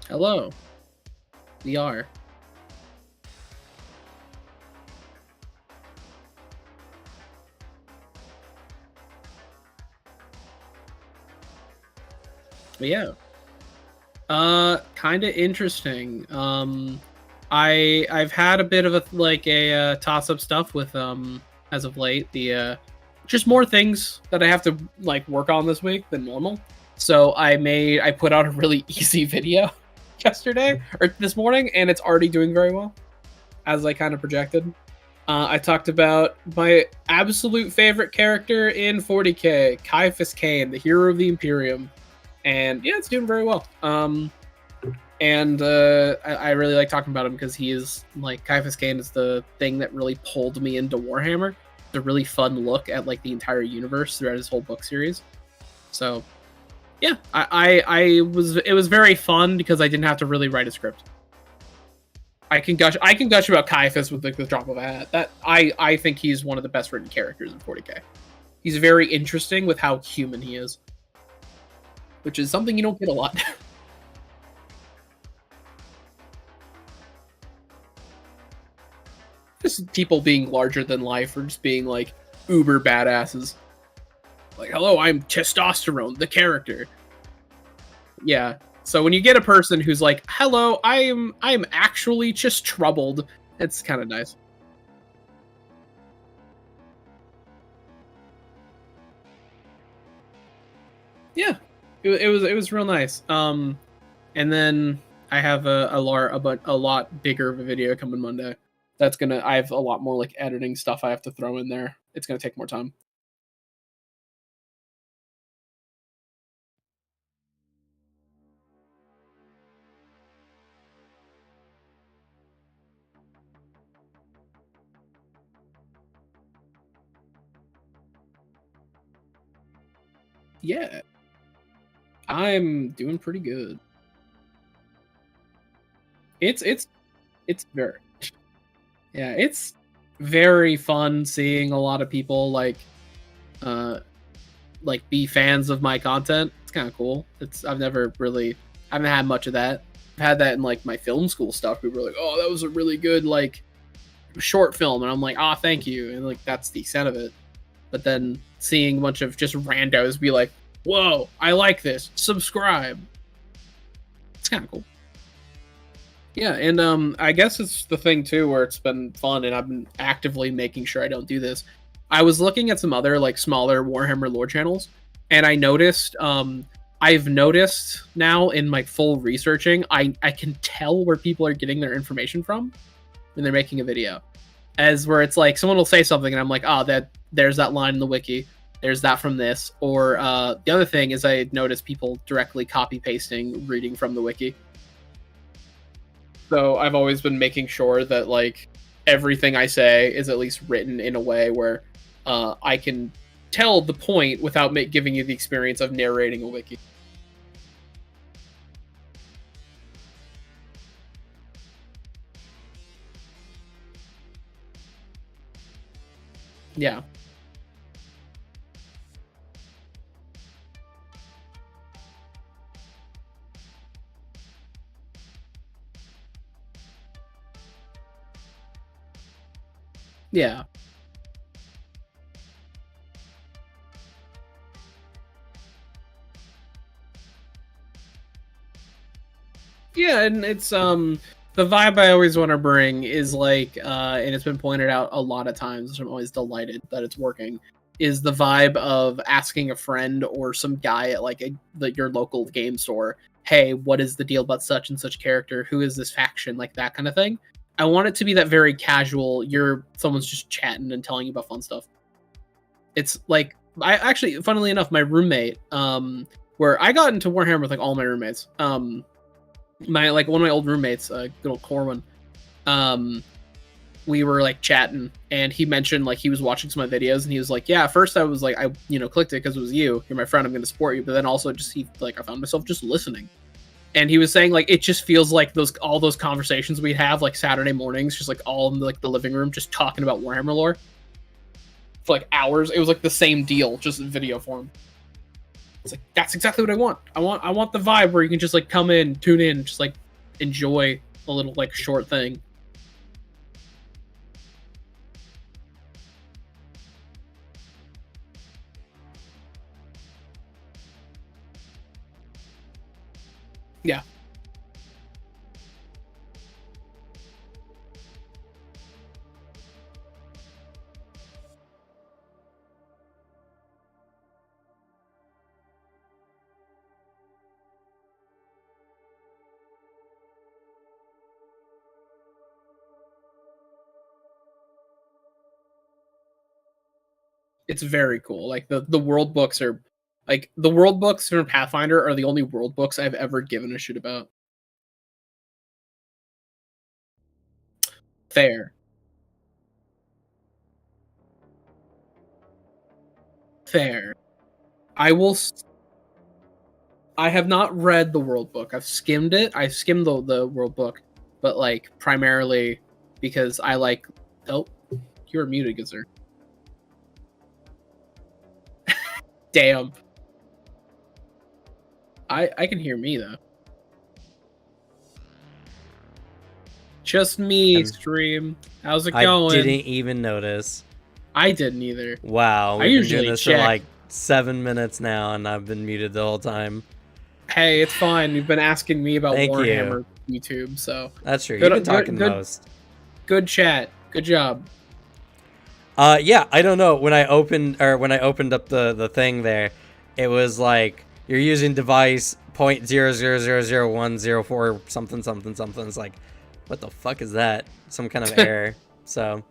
Hello. We are. But yeah. Kind of interesting. I've had a bit of a toss up stuff with as of late. The just more things that I have to like work on this week than normal. So I put out a really easy video yesterday or this morning, and it's already doing very well as I kind of projected. I talked about my absolute favorite character in 40k, Caiaphas Cain, the hero of the Imperium, and yeah, it's doing very well. I really like talking about him because he is like Caiaphas Cain is the thing that really pulled me into Warhammer. It's a really fun look at like the entire universe throughout his whole book series. So yeah, I was it was very fun because I didn't have to really write a script. I can gush about Caiaphas with like the drop of a hat. That I think he's one of the best written characters in 40k. He's very interesting with how human he is, which is something you don't get a lot. Just people being larger than life or just being like uber badasses. Like, hello, I'm Testosterone, the character. Yeah. So when you get a person who's like, hello, I'm actually just troubled, it's kind of nice. Yeah. It was real nice. And then I have a lot bigger of a video coming Monday. That's gonna I have a lot more like editing stuff I have to throw in there. It's gonna take more time. Yeah, I'm doing pretty good. It's it's very yeah, it's very fun seeing a lot of people uh like be fans of my content. It's kind of cool. It's I've never really I haven't had much of that. I've had that in like my film school stuff. People were like, "Oh, that was a really good like short film," and I'm like, "Ah, thank you," and like that's the extent of it. But then seeing a bunch of just randos be like, "Whoa, I like this. Subscribe." It's kind of cool. Yeah, and I guess it's the thing too where it's been fun, and I've been actively making sure I don't do this. I was looking at some other like smaller Warhammer lore channels, and I've noticed now in my full researching, I can tell where people are getting their information from when they're making a video, as where it's like someone will say something, and I'm like, oh, that there's that line in the wiki, there's that from this, or the other thing is I noticed people directly copy pasting reading from the wiki. So I've always been making sure that like everything I say is at least written in a way where I can tell the point without giving you the experience of narrating a wiki. Yeah, yeah, yeah, and it's the vibe I always want to bring is like and it's been pointed out a lot of times, which I'm always delighted that it's working. Is the vibe of asking a friend or some guy at like your local game store, hey, what is the deal about such and such character? Who is this faction? Like that kind of thing. I want it to be that very casual. Someone's just chatting and telling you about fun stuff. It's like I actually, funnily enough, my roommate, where I got into Warhammer with like all my roommates. My like one of my old roommates, good old Corwin. Um, we were like chatting, and he mentioned like he was watching some of my videos, and he was like, "Yeah, at first I was like, I clicked it because it was you. You're my friend. I'm going to support you." But then also just he like I found myself just listening, and he was saying like it just feels like those all those conversations we have like Saturday mornings, just like all in like the living room, just talking about Warhammer lore for like hours. It was like the same deal, just in video form. It's like that's exactly what I want. I want the vibe where you can just like come in, tune in, just like enjoy a little like short thing. Yeah. It's very cool. Like the world books are like the world books from Pathfinder are the only world books I've ever given a shit about. Fair. Fair. I will I have not read the world book. I've skimmed it. I skimmed the world book, but like primarily because I like oh, you're muted, good sir. Damn. I can hear me though. Just me, stream. How's it going? I didn't even notice. I didn't either. Wow, I usually been doing this check. for like 7 minutes now, and I've been muted the whole time. Hey, it's fine. You've been asking me about Warhammer YouTube, so that's true. You've been talking the most. Good chat. Good job. Yeah, I don't know. When I opened up the thing there, it was like you're using device 0.000010 something something something. It's like, what the fuck is that? Some kind of error. So,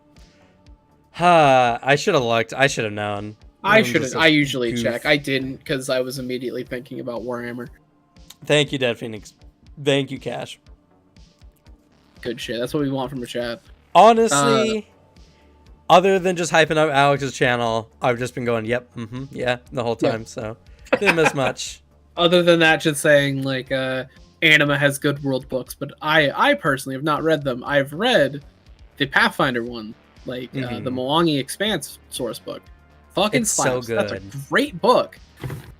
I should have looked. I should have known. I usually check. I didn't because I was immediately thinking about Warhammer. Thank you, Dead Phoenix. Thank you, Cash. Good shit. That's what we want from a chat. Honestly, other than just hyping up Alex's channel, I've just been going, yep, yeah, the whole time. Yep. So didn't miss much. Other than that, just saying like Anima has good world books, but I personally have not read them. I've read the Pathfinder one, like the Mwangi Expanse source book. Fucking slaps. So good. That's a great book.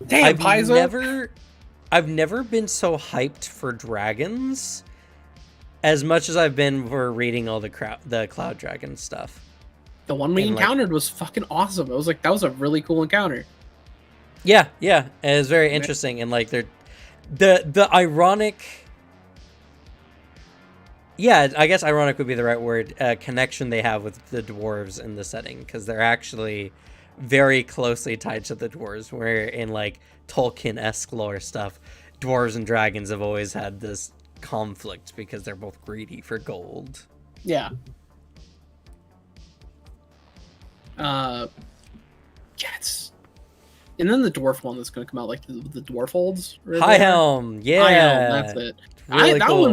Damn, Paizo. I've never been so hyped for dragons as much as I've been for reading all the Cloud Dragon stuff. The one we encountered was fucking awesome. It was like, that was a really cool encounter. Yeah, it was very interesting, and like the ironic, yeah, I guess ironic would be the right word, connection they have with the dwarves in the setting, because they're actually very closely tied to the dwarves, where in like Tolkien-esque lore stuff, dwarves and dragons have always had this conflict because they're both greedy for gold. Yeah. Yes. And then the dwarf one that's going to come out, like the dwarf holds. High Helm, yeah. High Helm, that's it. Really cool.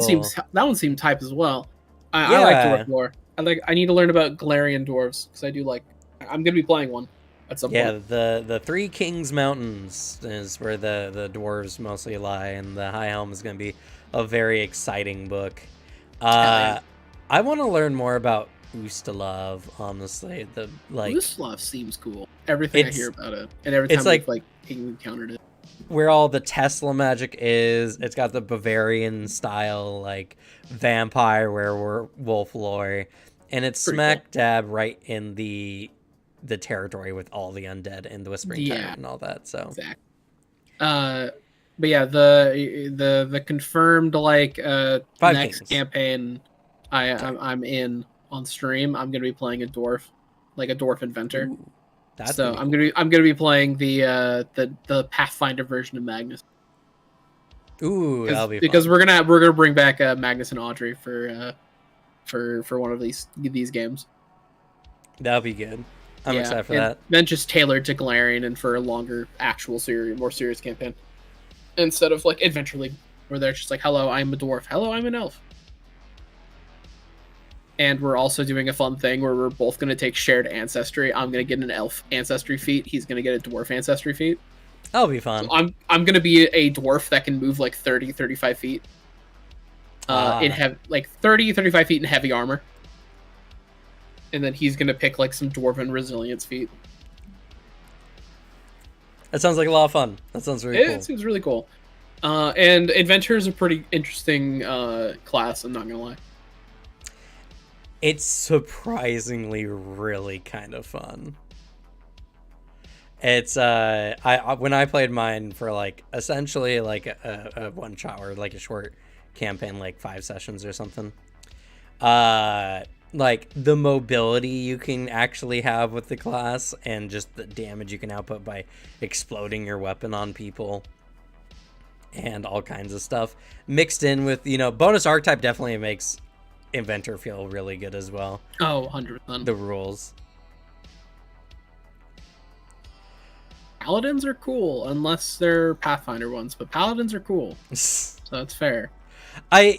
That one seemed type as well. I like dwarf lore. I need to learn about Galarian dwarves because I do like. I'm going to be playing one at some point. Yeah, the Three Kings Mountains is where the dwarves mostly lie, and the High Helm is going to be a very exciting book. I want to learn more about Ustalav, honestly. Ustalav seems cool. Everything I hear about it, and every time we've encountered it. Where all the Tesla magic is, it's got the Bavarian style, like vampire werewolf lore, and it's smack dab right in the territory with all the undead and the Whispering Tyrant and all that. So exactly. But yeah, the confirmed next campaign I'm in on stream. I'm gonna be playing a dwarf, like a dwarf inventor. Ooh, so I'm gonna be playing the Pathfinder version of Magnus. Ooh, that'll be fun. Because we're gonna bring back Magnus and Audrey for one of these games. That'll be good. I'm excited for that. Then just tailored to Galarian and for a longer actual more serious campaign. Instead of like Adventure League, where they're just like, hello, I'm a dwarf. Hello, I'm an elf. And we're also doing a fun thing where we're both going to take shared ancestry. I'm going to get an elf ancestry feat. He's going to get a dwarf ancestry feat. That'll be fun. So I'm going to be a dwarf that can move like 30, 35 feet. Like 30, 35 feet in heavy armor. And then he's going to pick like some dwarven resilience feat. That sounds like a lot of fun. That sounds really cool. It seems really cool. And Adventure is a pretty interesting class, I'm not gonna lie. It's surprisingly really kind of fun. It's I when I played mine for like essentially like a one shot or like a short campaign, like 5 sessions or something. Like the mobility you can actually have with the class and just the damage you can output by exploding your weapon on people and all kinds of stuff mixed in with, you know, bonus archetype definitely makes Inventor feel really good as well. Oh, 100%. The rules. Paladins are cool, unless they're Pathfinder ones, but Paladins are cool. So that's fair.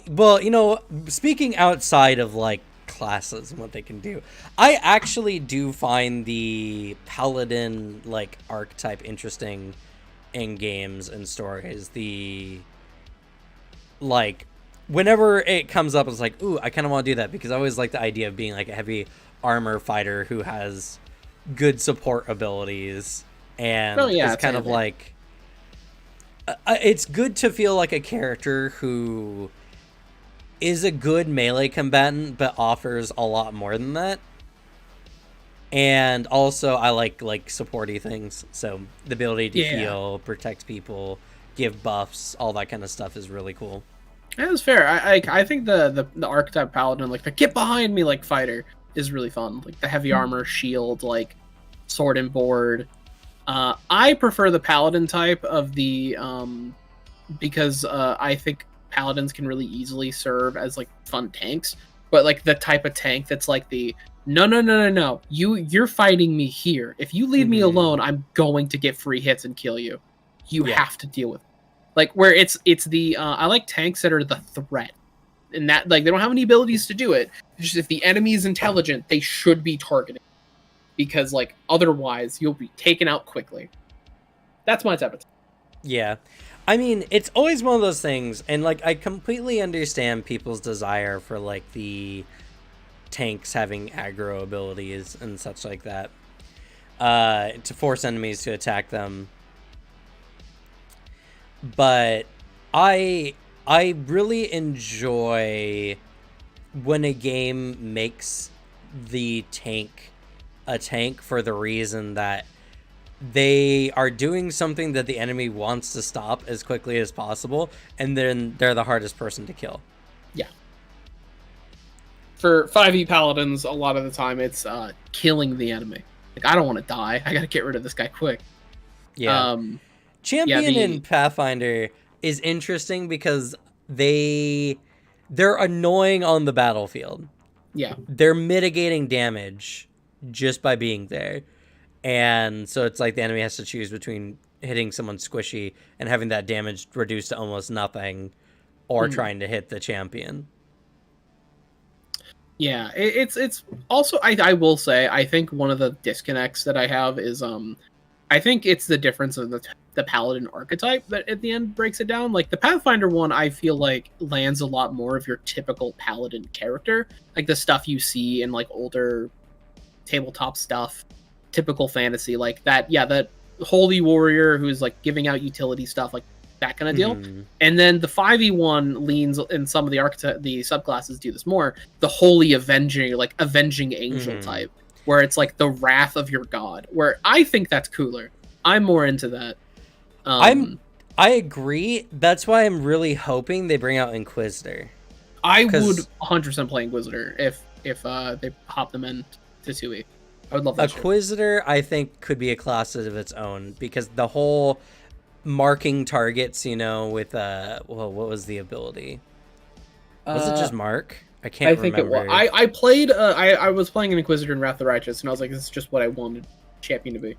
Well, you know, speaking outside of like classes and what they can do, I actually do find the Paladin like archetype interesting in games and stories. The like whenever it comes up, it's like, ooh, I kind of want to do that because I always like the idea of being like a heavy armor fighter who has good support abilities and yeah, is kind of like it's good to feel like a character who is a good melee combatant but offers a lot more than that. And also I like supporty things, so the ability to heal, protect people, give buffs, all that kind of stuff is really cool. That was fair. I think the archetype paladin, like the get behind me like fighter, is really fun. Like the heavy armor, shield, like sword and board. I prefer the paladin type of the because I think paladins can really easily serve as like fun tanks, but like the type of tank that's like the no, you're fighting me here. If you leave me alone, I'm going to get free hits and kill you. You have to deal with it. Like where it's the I like tanks that are the threat, and that like they don't have any abilities to do it. It's just if the enemy is intelligent, they should be targeted, because like otherwise you'll be taken out quickly. That's my type of tank. Yeah. I mean, it's always one of those things, and like I completely understand people's desire for like the tanks having aggro abilities and such like that, to force enemies to attack them. But I really enjoy when a game makes the tank a tank for the reason that they are doing something that the enemy wants to stop as quickly as possible, and then they're the hardest person to kill. Yeah. For 5e paladins, a lot of the time it's killing the enemy. Like, I don't want to die. I gotta get rid of this guy quick. Yeah. Champion in Pathfinder is interesting because they're annoying on the battlefield. Yeah. They're mitigating damage just by being there. And so it's like the enemy has to choose between hitting someone squishy and having that damage reduced to almost nothing, or trying to hit the champion. Yeah, it's also I will say I think one of the disconnects that I have is I think it's the difference of the paladin archetype that at the end breaks it down. Like the Pathfinder one, I feel like lands a lot more of your typical paladin character, like the stuff you see in like older tabletop stuff, typical fantasy, like that. Yeah, that holy warrior who's like giving out utility stuff, like that kind of deal. And then the 5e one leans, in some of the subclasses do this more, the holy avenging angel type, where it's like the wrath of your god, where I think that's cooler. I'm more into that. I agree. That's why I'm really hoping they bring out Inquisitor. I would 100% play Inquisitor if they hop them in to 2e. I would love that. Inquisitor, I think, could be a class of its own, because the whole marking targets, you know, with what was the ability? Was it just mark? I can't remember. It was. I played I was playing an Inquisitor in Wrath of the Righteous, and I was like, this is just what I wanted champion to be.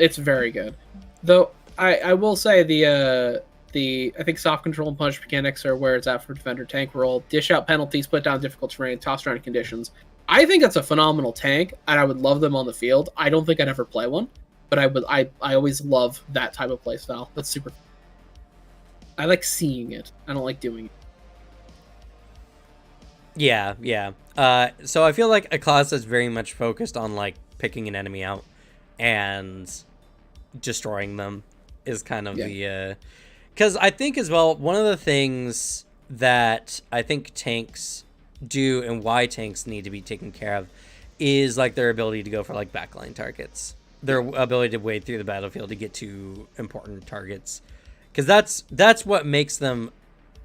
It's very good. Though I will say the I think soft control and punch mechanics are where it's at for defender tank role. Dish out penalties, put down difficult terrain, toss around conditions. I think that's a phenomenal tank, and I would love them on the field. I don't think I'd ever play one, but I always love that type of play style. That's super. I like seeing it. I don't like doing it. Yeah. So I feel like a class that's very much focused on like picking an enemy out and destroying them is kind of Because I think as well, one of the things that I think tanks do and why tanks need to be taken care of is like their ability to go for like backline targets, their ability to wade through the battlefield to get to important targets, because that's what makes them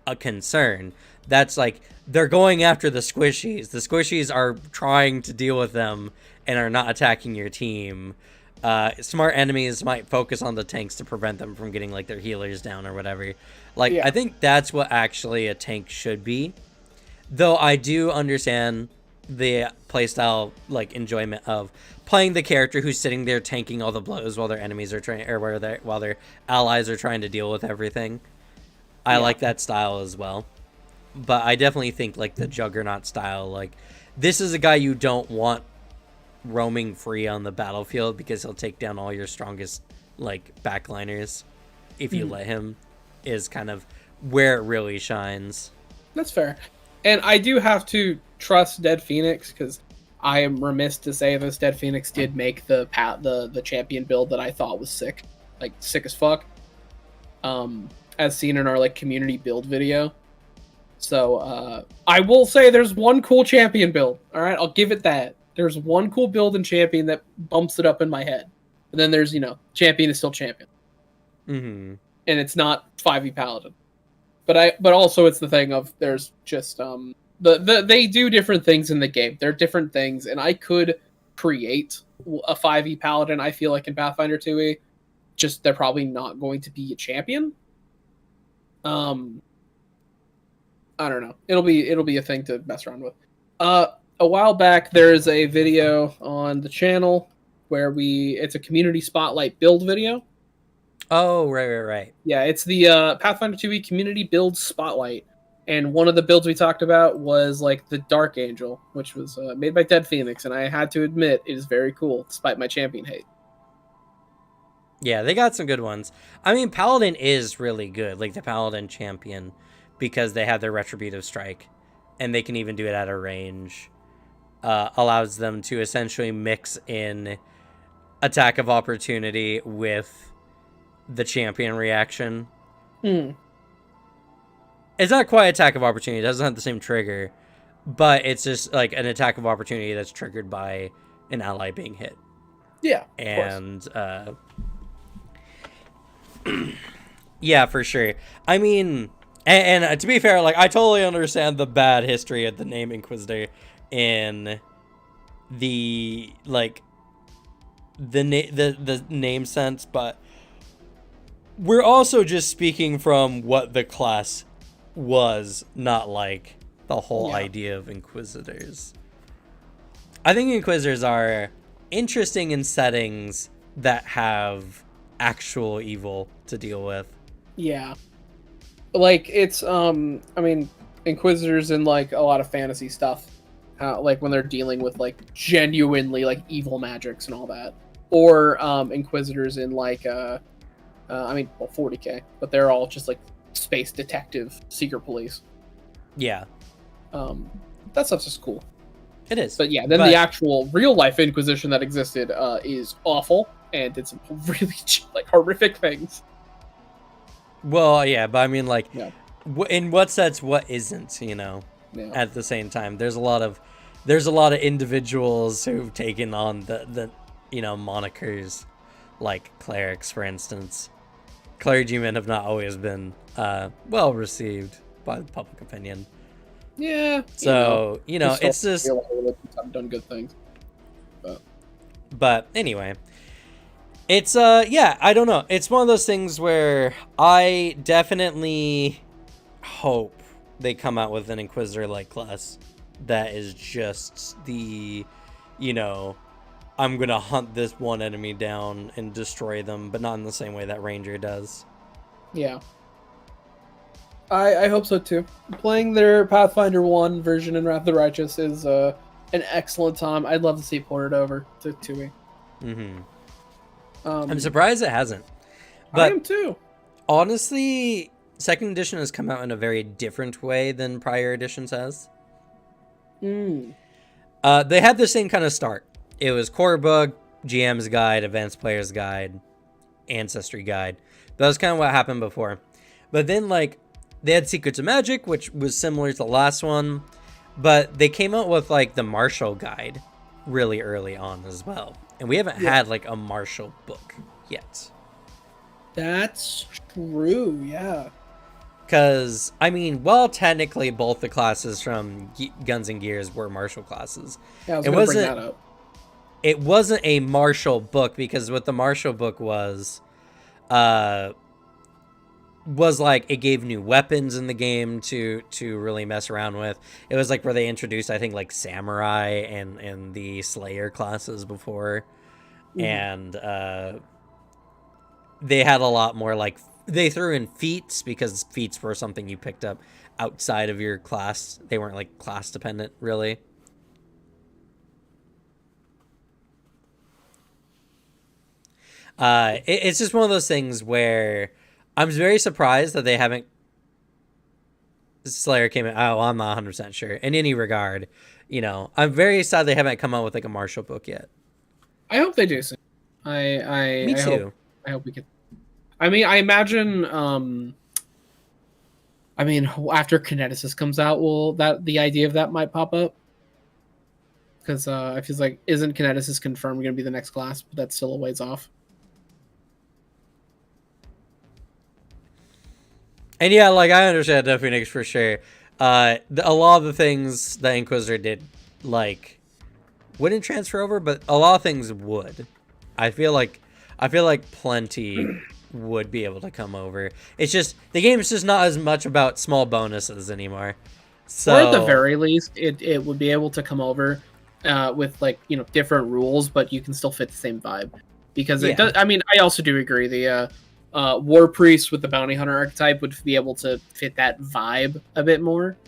a concern. That's like they're going after the squishies. The squishies are trying to deal with them and are not attacking your team. Smart enemies might focus on the tanks to prevent them from getting like their healers down or whatever. Like, Yeah. I think that's what actually a tank should be. Though I do understand the playstyle like enjoyment of playing the character who's sitting there tanking all the blows while their enemies are trying, or while their allies are trying to deal with everything. I like that style as well. But I definitely think like the Juggernaut style, like this is a guy you don't want roaming free on the battlefield because he'll take down all your strongest like backliners if you let him, is kind of where it really shines. That's fair. And I do have to trust Dead Phoenix, because I am remiss to say this. Dead Phoenix did make the champion build that I thought was sick, like sick as fuck. As seen in our like community build video. So I will say there's one cool champion build. All right, I'll give it that. There's one cool build in champion that bumps it up in my head. And then there's, champion is still champion. Mm-hmm. And it's not 5e paladin. But also it's the thing of there's just they do different things in the game. They're different things, and I could create a 5e paladin, I feel like, in Pathfinder 2e. Just they're probably not going to be a champion. I don't know. It'll be a thing to mess around with. A while back there's a video on the channel where it's a community spotlight build video. Oh, right. Yeah, it's the Pathfinder 2e community build spotlight. And one of the builds we talked about was like the Dark Angel, which was made by Dead Phoenix, and I had to admit it is very cool, despite my champion hate. Yeah, they got some good ones. I mean, Paladin is really good, like the Paladin champion, because they have their Retributive Strike, and they can even do it at a range. Allows them to essentially mix in attack of opportunity with the champion reaction. It's not quite attack of opportunity. It doesn't have the same trigger, but it's just like an attack of opportunity that's triggered by an ally being hit. Yeah, and yeah, for sure. I mean, and to be fair, like I totally understand the bad history of the name Inquisitor in the like the name sense, but we're also just speaking from what the class was, not like the whole idea of Inquisitors. I think Inquisitors are interesting in settings that have actual evil to deal with. Yeah. Like it's I mean, Inquisitors in like a lot of fantasy stuff. Like when they're dealing with like genuinely like evil magics and all that. Or Inquisitors in like 40K, but they're all just like space detective secret police. Yeah. That stuff's just cool. It is. But yeah, then the actual real life Inquisition that existed is awful and did some really like horrific things. Well, yeah, but I mean, like, in what sense, what isn't? At the same time, there's a lot of individuals who've taken on the monikers, like clerics, for instance. Clergymen have not always been well received by the public opinion. Yeah. So it's just I've done good things. But anyway, it's I don't know. It's one of those things where I definitely hope they come out with an Inquisitor-like class that is just the, I'm gonna hunt this one enemy down and destroy them, but not in the same way that Ranger does. Yeah. I hope so too. Playing their Pathfinder 1 version in Wrath of the Righteous is an excellent time. I'd love to see it ported over to 2e. Mm-hmm. I'm surprised it hasn't. But I am too. Honestly, second edition has come out in a very different way than prior editions has. They had the same kind of start. It was core book, GM's guide, advanced player's guide, ancestry guide. That was kind of what happened before. But then like they had Secrets of Magic, which was similar to the last one, but they came out with like the Marshall Guide really early on as well. And we haven't had like a Marshall book yet. That's true, yeah. Because, I mean, well, technically both the classes from Guns and Gears were Marshall classes. Yeah, I was going to bring that up. It wasn't a Marshall book, because what the Marshall book was like it gave new weapons in the game to really mess around with. It was like where they introduced, I think, like Samurai and the Slayer classes before. And they had a lot more like, they threw in feats, because feats were something you picked up outside of your class. They weren't like class dependent really. It's just one of those things where I'm very surprised that they haven't. Slayer came out. Oh, I'm not 100% sure. In any regard, you know, I'm very sad they haven't come out with like a Marshall book yet. I hope they do soon. Me too. I hope we get. I mean, I imagine. I mean, after Kineticus comes out, the idea of that might pop up? Because I feel like, isn't Kineticus confirmed going to be the next class? But that's still a ways off. And yeah, like I understand Phoenix for sure. A lot of the things that Inquisitor did, like, wouldn't transfer over, but a lot of things would. I feel like plenty would be able to come over. It's just the game is just not as much about small bonuses anymore. So, or at the very least, it would be able to come over with, like, you know, different rules, but you can still fit the same vibe. Because it does. I mean, I also do agree the War Priest with the Bounty Hunter archetype would be able to fit that vibe a bit more.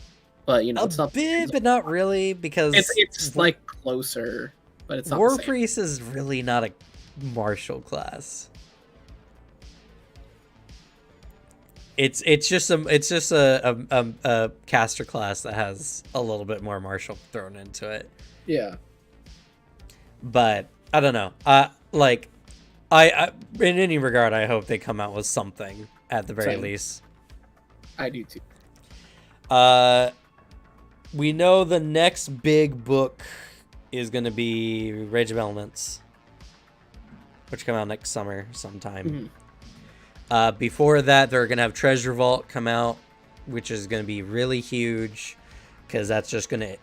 But, you know, it's not bit, but not really, because it's like closer, but it's not. War Priest is really not a martial class. It's just a caster class that has a little bit more martial thrown into it. Yeah. But I don't know. Like I in any regard, I hope they come out with something at the very least. I do too. We know the next big book is going to be Rage of Elements, which come out next summer sometime. Before that, they're going to have Treasure Vault come out, which is going to be really huge, because that's just going to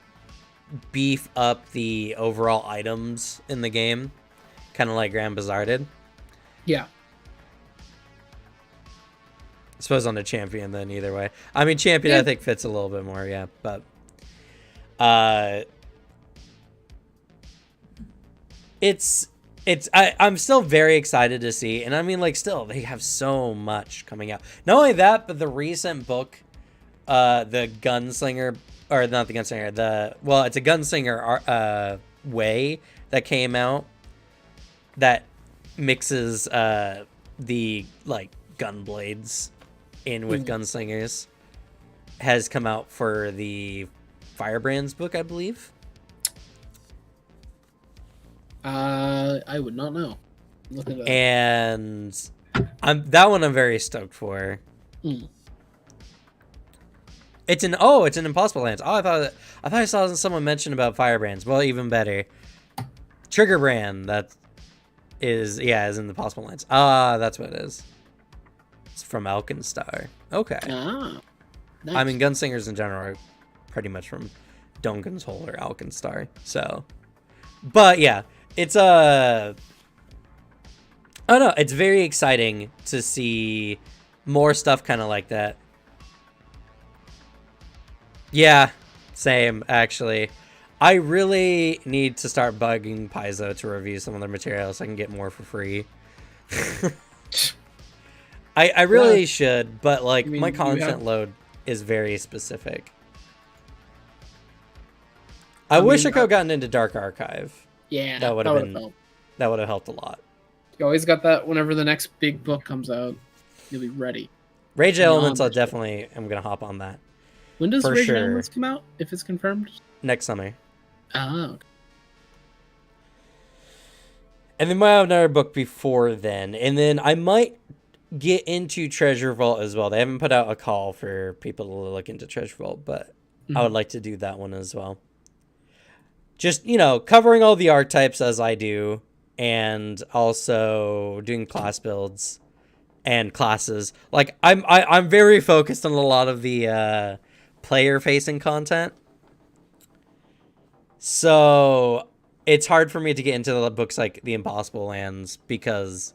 beef up the overall items in the game, kind of like Grand Bazaar did. Yeah. I suppose on the Champion then, either way. I mean, Champion I think fits a little bit more, yeah, but I'm still very excited to see, and I mean, like, still they have so much coming out. Not only that, but the recent book, the Gunslinger, or not the Gunslinger, it's a Gunslinger way that came out that mixes the like gun blades in with gunslingers, has come out for the Firebrands book, I believe. I would not know. Look at that. And that one I'm very stoked for. It's an Impossible Lands. Oh, I thought I saw someone mention about Firebrands. Well, even better. Triggerbrand, that is in the Impossible Lands. That's what it is. It's from Alkenstar. Okay. Nice. I mean, Gunslingers in general are pretty much from Duncan's Hole or Alkenstar. So, but yeah, it's I don't know. It's very exciting to see more stuff kind of like that. Yeah, same actually. I really need to start bugging Paizo to review some of their materials so I can get more for free. I really should, but like my content load is very specific. I wish I could have gotten into Dark Archive. Yeah, that would have helped a lot. You always got that whenever the next big book comes out, you'll be ready. Rage Elements, I definitely am gonna hop on that. When does Rage Elements come out, if it's confirmed? Next summer. Oh. And then might have another book before then. And then I might get into Treasure Vault as well. They haven't put out a call for people to look into Treasure Vault, but I would like to do that one as well. Just, covering all the archetypes as I do, and also doing class builds and classes. Like, I'm very focused on a lot of the player-facing content. So it's hard for me to get into the books like The Impossible Lands, because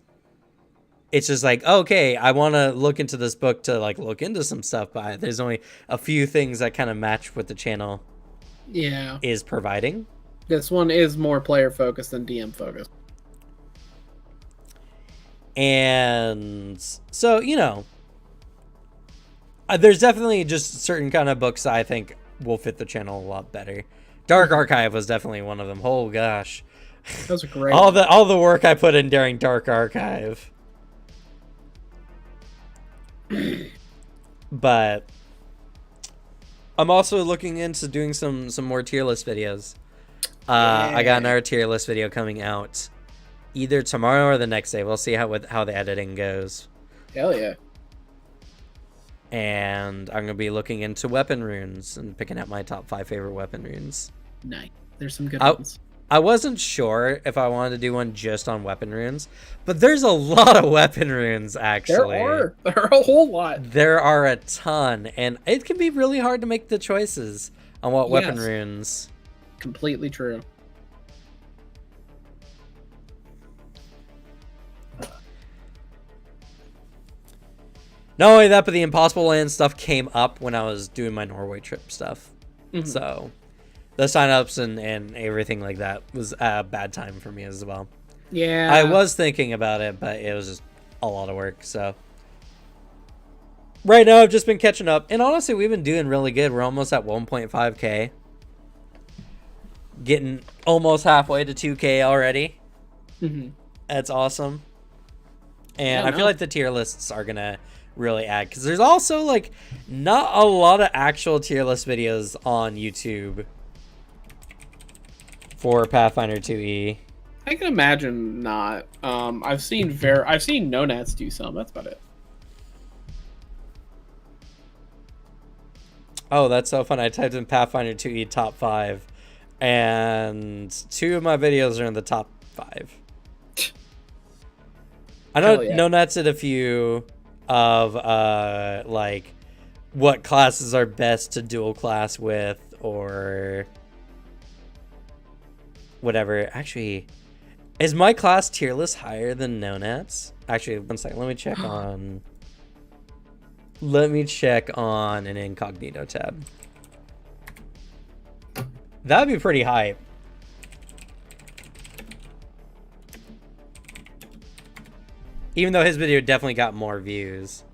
it's just like, okay, I want to look into this book to like look into some stuff, but there's only a few things that kind of match what the channel is providing. This one is more player focused than DM focused. And so, there's definitely just certain kind of books that I think will fit the channel a lot better. Dark Archive was definitely one of them. Oh gosh. That was a great all the work I put in during Dark Archive. But I'm also looking into doing some more tier list videos. I got another tier list video coming out either tomorrow or the next day. We'll see how the editing goes. Hell yeah. And I'm gonna be looking into weapon runes and picking out my top 5 favorite weapon runes. Nice. There's some good ones. I wasn't sure if I wanted to do one just on weapon runes, but there's a lot of weapon runes, actually. There are a whole lot. There are a ton, and it can be really hard to make the choices on what weapon runes. Completely true. Not only that, but the Impossible Land stuff came up when I was doing my Norway trip stuff. Mm-hmm. So the signups and everything like that was a bad time for me as well. Yeah. I was thinking about it, but it was just a lot of work. So right now I've just been catching up. And honestly, we've been doing really good. We're almost at 1.5K. Getting almost halfway to 2K already. Mm-hmm. That's awesome. And I feel like the tier lists are going to really add, because there's also like not a lot of actual tier list videos on YouTube for Pathfinder 2e. I can imagine not. I've seen Nonats do some. That's about it. Oh, that's so fun. I typed in Pathfinder 2e top 5, and 2 of my videos are in the top 5. I know Nonats did a few of like what classes are best to dual class with, or whatever. Actually, is my class tier list higher than Nonats? Actually, one second. Let me check on an incognito tab. That'd be pretty hype. Even though his video definitely got more views.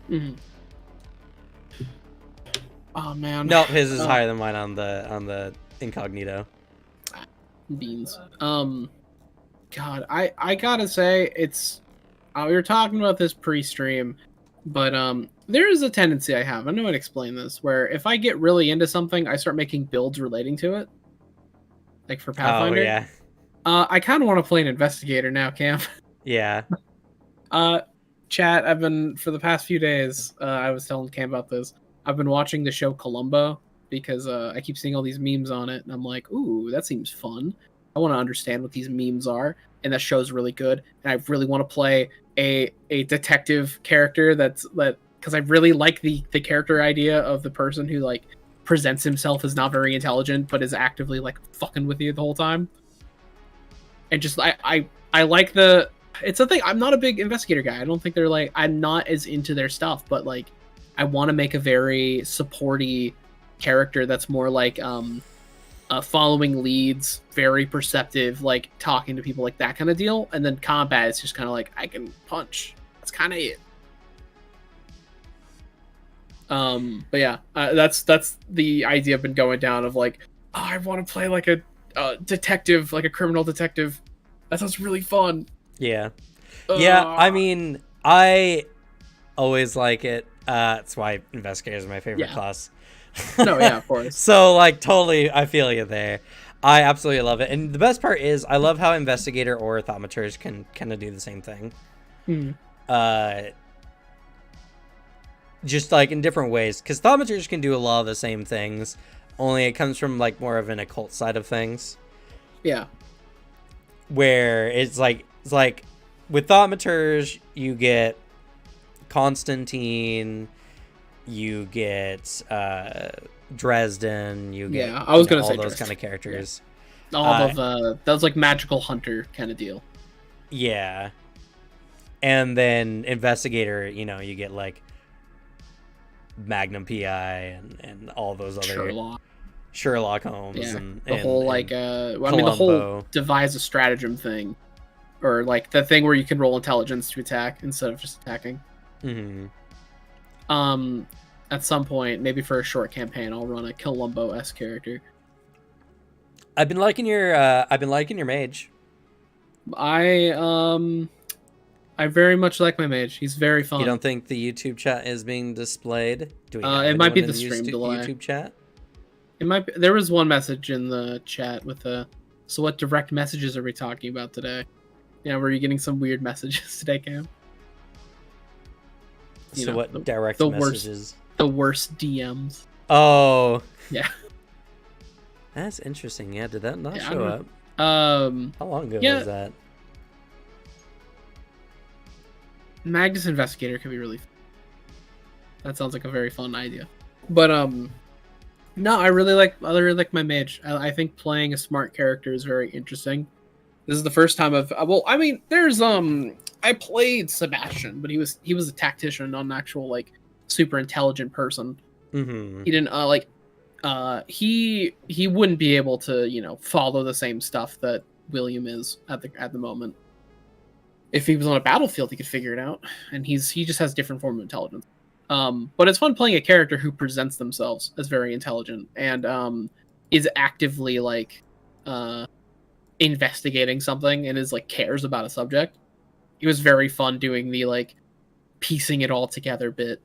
Mm-hmm. Oh man. No, his is higher than mine on the incognito. Beans. God, I gotta say, it's we were talking about this pre-stream, but there is a tendency I have. I know how to explain this, where if I get really into something, I start making builds relating to it. Like for Pathfinder. Oh yeah. I kind of want to play an investigator now, Cam. Yeah. Chat, I've been, for the past few days, I was telling Cam about this. I've been watching the show Columbo because I keep seeing all these memes on it, and I'm like, ooh, that seems fun. I want to understand what these memes are, and that show's really good. And I really want to play a detective character because I really like the character idea of the person who like presents himself as not very intelligent, but is actively like fucking with you the whole time. And just I like it's a thing. I'm not a big investigator guy. I don't think they're like, I'm not as into their stuff, but like I want to make a very supporty character that's more like following leads, very perceptive, like talking to people, like that kind of deal. And then combat is just kind of like, I can punch. That's kind of it. But yeah, that's the idea I've been going down of like, oh, I want to play like a detective, like a criminal detective. That sounds really fun. Yeah. Yeah, I mean, I always like it. That's why investigator is my favorite class. No, yeah, of course. So like totally I feel you there. I absolutely love it, and the best part is I love how Investigator or Thaumaturge can kind of do the same thing. Just like in different ways, because Thaumaturge can do a lot of the same things, only it comes from like more of an occult side of things. Yeah. Where it's like with Thaumaturge you get Constantine, you get Dresden, you get I was gonna all say those Dresden. kind of characters. Yeah. All of that was like magical hunter kind of deal. Yeah. And then Investigator, you know, you get like Magnum PI and all those other Sherlock Holmes and the whole like the whole devise a stratagem thing, or like the thing where you can roll intelligence to attack instead of just attacking. At some point, maybe for a short campaign, I'll run a Columbo-esque character. I've been liking your mage. I very much like my mage. He's very fun. You don't think the YouTube chat is being displayed? Do we it might be the stream delay. YouTube chat. It might be. There was one message in the chat with so what direct messages are we talking about today? Yeah, were you getting some weird messages today, Cam? So what direct messages? The worst DMs. Oh. Yeah. That's interesting. Yeah, did that not show up? How long ago was that? Magnus Investigator could be really fun. That sounds like a very fun idea. But no, I really like my mage. I think playing a smart character is very interesting. This is the first time there's I played Sebastian, but he was a tactician, not an actual like super intelligent person. He didn't he wouldn't be able to, you know, follow the same stuff that William is at the moment. If he was on a battlefield, he could figure it out, and he just has different form of intelligence. But it's fun playing a character who presents themselves as very intelligent and is actively like investigating something and is like cares about a subject. It was very fun doing the like piecing it all together bit,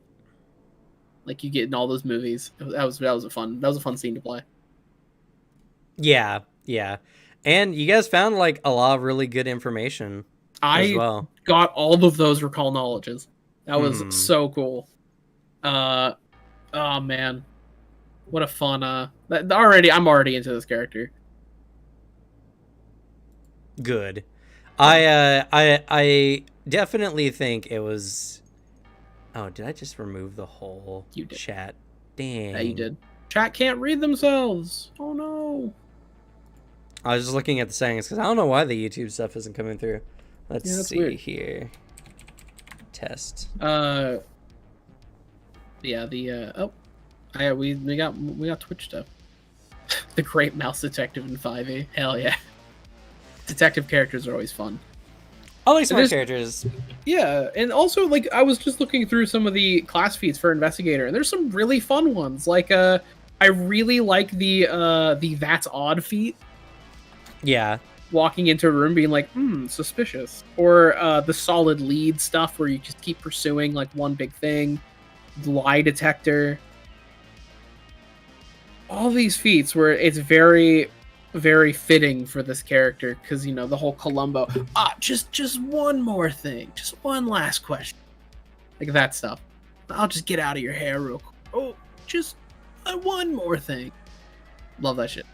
like you get in all those movies. That was a fun scene to play. Yeah, and you guys found like a lot of really good information. I got all of those recall knowledges. That was so cool. Oh man, what a fun! I'm already into this character. Good. I definitely think it was. Oh, did I just remove the whole chat? Dang. Yeah, you did. Chat can't read themselves. Oh no. I was just looking at the settings because I don't know why the YouTube stuff isn't coming through. Let's see weird. Here. Test. Yeah. We got Twitch stuff. The Great Mouse Detective in 5e. Hell yeah. Detective characters are always fun. I like smart characters. Yeah, and also like I was just looking through some of the class feats for Investigator, and there's some really fun ones. Like I really like the That's Odd feat. Yeah. Walking into a room being like, suspicious. Or the solid lead stuff where you just keep pursuing like one big thing. Lie detector. All these feats where it's very, very fitting for this character because, you know, the whole Columbo. Just one more thing. Just one last question. Like that stuff. I'll just get out of your hair real quick. Oh, just one more thing. Love that shit.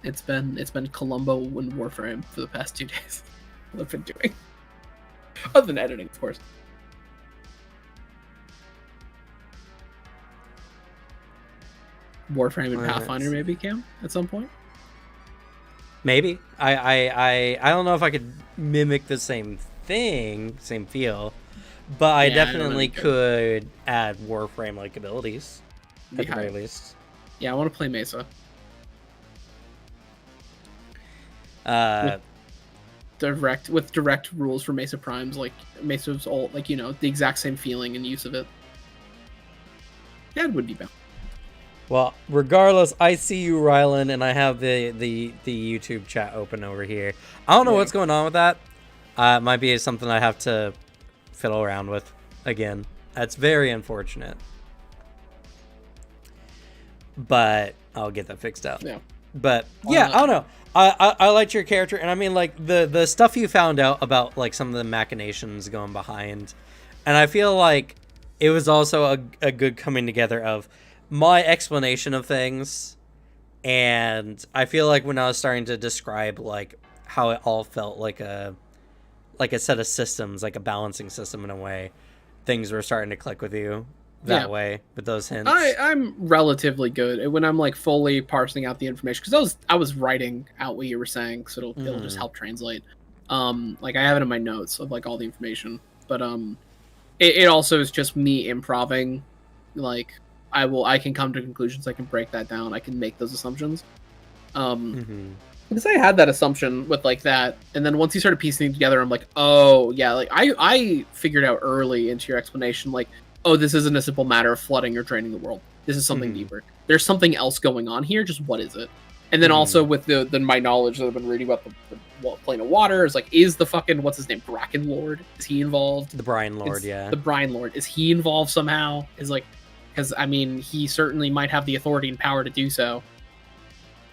It's been Columbo and Warframe for the past 2 days. What I've been doing. Other than editing, of course. Warframe and Pathfinder, maybe, Cam, at some point. Maybe. I don't know if I could mimic the same thing, same feel, but I definitely could add Warframe-like abilities at the very least. Yeah, I want to play Mesa. With direct rules for Mesa Primes, like Mesa's all like, you know, the exact same feeling and use of it. Yeah, it would be bad. Well, regardless, I see you, Rylan, and I have the YouTube chat open over here. I don't know what's going on with that. It might be something I have to fiddle around with again. That's very unfortunate. But I'll get that fixed out. Yeah. But yeah, I don't know. I liked your character, and I mean, like the stuff you found out about like some of the machinations going behind, and I feel like it was also a good coming together of my explanation of things, and I feel like when I was starting to describe like how it all felt like a set of systems, like a balancing system in a way, things were starting to click with you that way with those hints. I'm relatively good when I'm like fully parsing out the information, because I was writing out what you were saying, so it'll just help translate. Like I have it in my notes of like all the information, but it also is just me improving. Like I can come to conclusions, I can break that down, I can make those assumptions. Because I had that assumption with like that, and then once you started piecing it together, I'm like, oh yeah, like I figured out early into your explanation, like, oh, this isn't a simple matter of flooding or draining the world. This is something deeper. There's something else going on here. Just what is it? And then also with the my knowledge that I've been reading about the plane of water is like, is the fucking what's his name, Bracken Lord? Is he involved? The Brine Lord, yeah. The Brine Lord, is he involved somehow? Is like, because I mean, he certainly might have the authority and power to do so.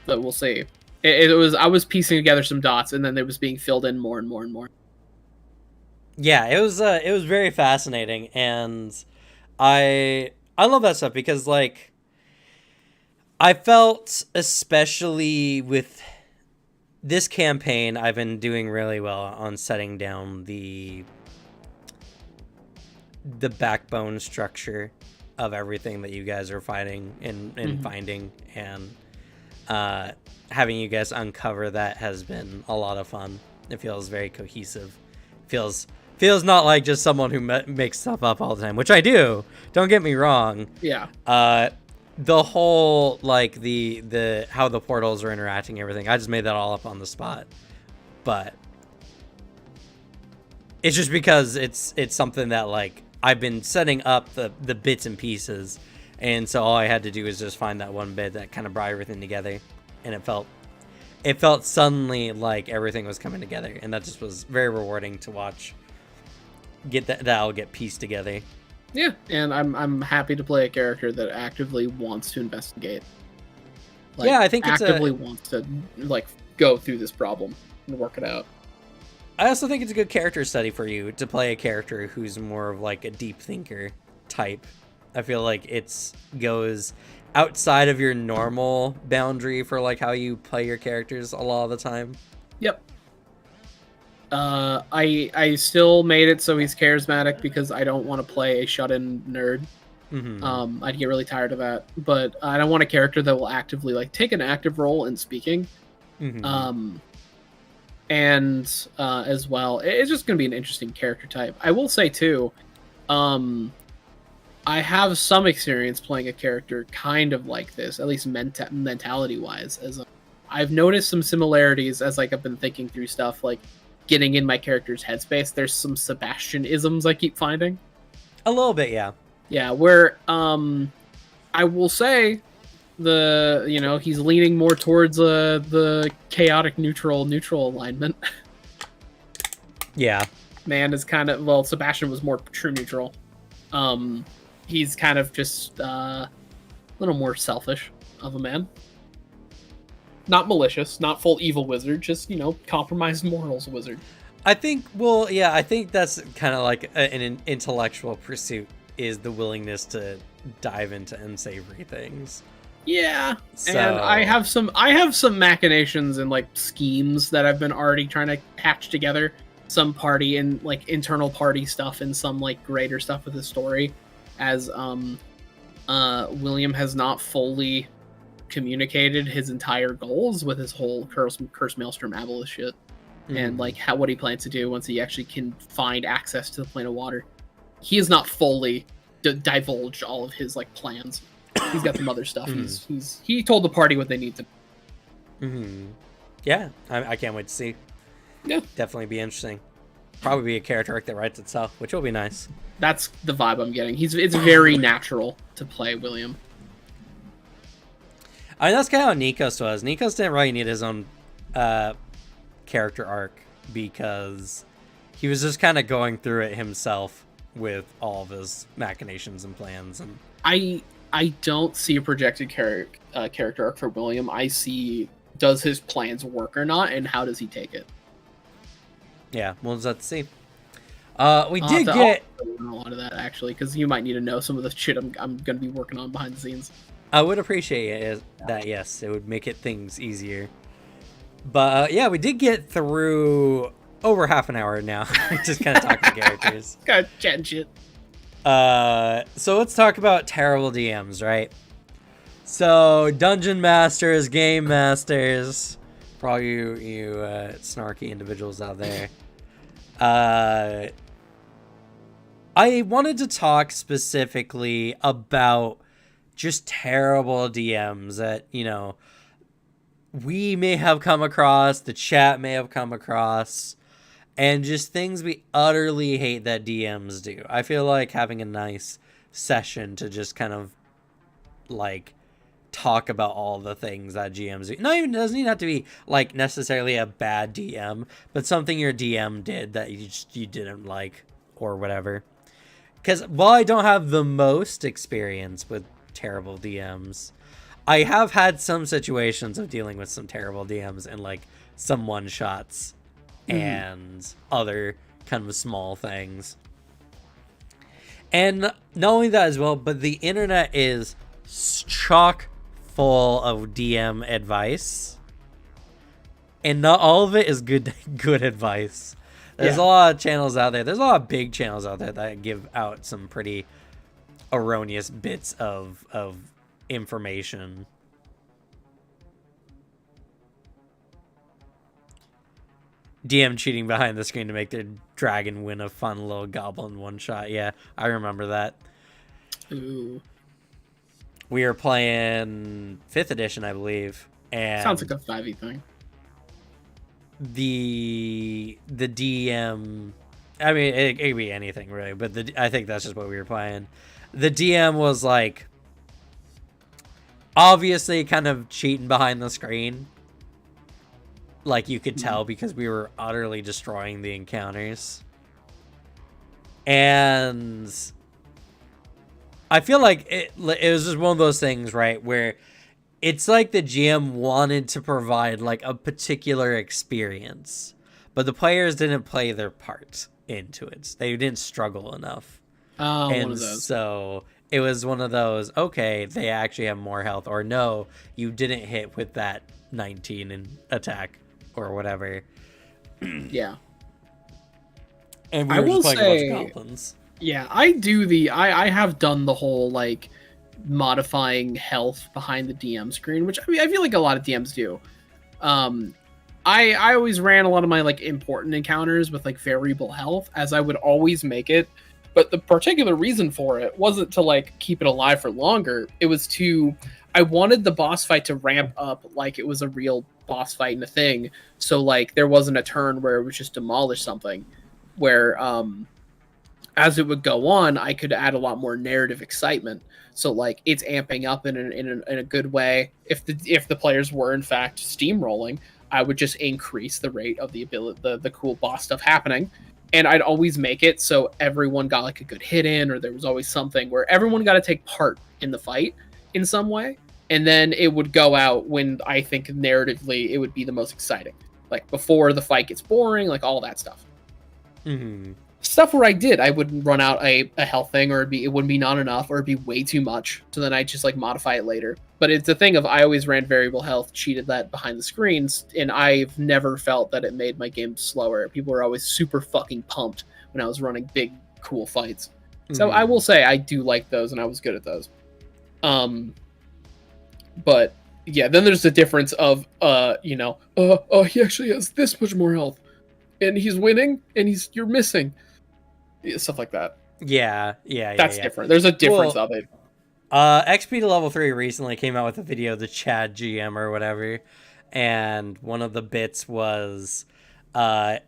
But we'll see. It was I was piecing together some dots, and then it was being filled in more and more and more. Yeah, it was very fascinating, and I love that stuff because like I felt, especially with this campaign, I've been doing really well on setting down the backbone structure of everything that you guys are fighting and finding, and having you guys uncover that has been a lot of fun. It feels very cohesive. Feels not like just someone who makes stuff up all the time, which I do. Don't get me wrong. Yeah. The whole like the how the portals are interacting, everything. I just made that all up on the spot, but it's just because it's something that like I've been setting up the bits and pieces, and so all I had to do is just find that one bit that kind of brought everything together, and it felt suddenly like everything was coming together, and that just was very rewarding to watch. That all get pieced together. Yeah, and I'm happy to play a character that actively wants to investigate. Like, yeah, I think actively wants to like go through this problem and work it out. I also think it's a good character study for you to play a character who's more of like a deep thinker type. I feel like it goes outside of your normal boundary for like how you play your characters a lot of the time. Yep. I still made it so he's charismatic because I don't want to play a shut-in nerd. I'd get really tired of that, but I don't want a character that will actively like take an active role in speaking. And as well, it's just going to be an interesting character type. I will say too, I have some experience playing a character kind of like this, at least mentality-wise. As I've noticed some similarities as like I've been thinking through stuff, like getting in my character's headspace. There's some Sebastian-isms I keep finding. A little bit, yeah. Yeah, where I will say he's leaning more towards the chaotic neutral alignment. Yeah. Man is kind of, Sebastian was more true neutral. He's kind of just a little more selfish of a man. Not malicious, not full evil wizard, just, compromised morals wizard. I think that's kind of like an intellectual pursuit, is the willingness to dive into unsavory things. Yeah, so... and I have some machinations and like schemes that I've been already trying to hatch together. Some party and like internal party stuff and some like greater stuff with the story, as William has not fully communicated his entire goals with his whole curse maelstrom abolish shit, and like what he plans to do once he actually can find access to the plane of water. He has not fully divulged all of his like plans. He's got some other stuff. He told the party what they need to. Yeah, I can't wait to see. Yeah, definitely be interesting. Probably be a character arc that writes itself, which will be nice. That's the vibe I'm getting. It's very natural to play William. I mean, that's kind of how Nikos was. Nikos didn't really need his own character arc because he was just kind of going through it himself with all of his machinations and plans. And I don't see a projected character arc for William. I see, does his plans work or not, and how does he take it? Yeah, we'll just have to see. We I'll did have to- get. I'll learn a lot of that actually, because you might need to know some of the shit I'm going to be working on behind the scenes. I would appreciate that. Yes, it would make things easier. But yeah, we did get through over half an hour now, just kind of talking characters. Got chatting shit. So let's talk about terrible DMs, right? So dungeon masters, game masters, for all you snarky individuals out there. I wanted to talk specifically about just terrible DMs that, we may have come across, the chat may have come across, and just things we utterly hate that DMs do. I feel like having a nice session to just kind of like talk about all the things that GMs do. Doesn't even have to be like necessarily a bad DM, but something your DM did that you didn't like or whatever. Because while I don't have the most experience with terrible DMs, I have had some situations of dealing with some terrible DMs and like some one shots and other kind of small things. And not only that as well, but the internet is chock full of DM advice, and not all of it is good advice. There's a lot of channels out there. There's a lot of big channels out there that give out some pretty erroneous bits of information. DM cheating behind the screen to make their dragon win a fun little goblin one shot. Yeah, I remember that. Ooh. We were playing 5th edition, I believe. And sounds like a 5e thing. The DM, I mean, it could be anything really, but I think that's just what we were playing. The DM was like obviously kind of cheating behind the screen. Like you could tell because we were utterly destroying the encounters. And I feel like it was just one of those things, right, where it's like the GM wanted to provide like a particular experience, but the players didn't play their part into it. They didn't struggle enough. Oh, and one of those. So it was one of those, okay, they actually have more health, or no, you didn't hit with that 19 in attack or whatever. Yeah. And we I were will just playing say, a bunch of goblins. Yeah, I have done the whole like modifying health behind the DM screen, which I mean I feel like a lot of DMs do. I always ran a lot of my like important encounters with like variable health, as I would always make it. But the particular reason for it wasn't to like keep it alive for longer. It was I wanted the boss fight to ramp up like it was a real boss fight and a thing. So like there wasn't a turn where it was just demolish something. Where as it would go on, I could add a lot more narrative excitement. So like it's amping up in a good way. If the players were in fact steamrolling, I would just increase the rate of the ability, the cool boss stuff happening, and I'd always make it so everyone got like a good hit in, or there was always something where everyone got to take part in the fight in some way, and then it would go out when I think narratively it would be the most exciting, like before the fight gets boring, like all that stuff. Mm-hmm. Stuff where I would run out a health thing, or it wouldn't be not enough, or it'd be way too much. So then I just like modify it later. But it's a thing of I always ran variable health, cheated that behind the screens, and I've never felt that it made my game slower. People were always super fucking pumped when I was running big, cool fights. So I will say I do like those, and I was good at those. But yeah, then there's the difference of he actually has this much more health, and he's winning, and you're missing. Stuff like that. Yeah. That's different. There's a difference of it. XP to level 3 recently came out with a video, the Chad GM or whatever, and one of the bits was like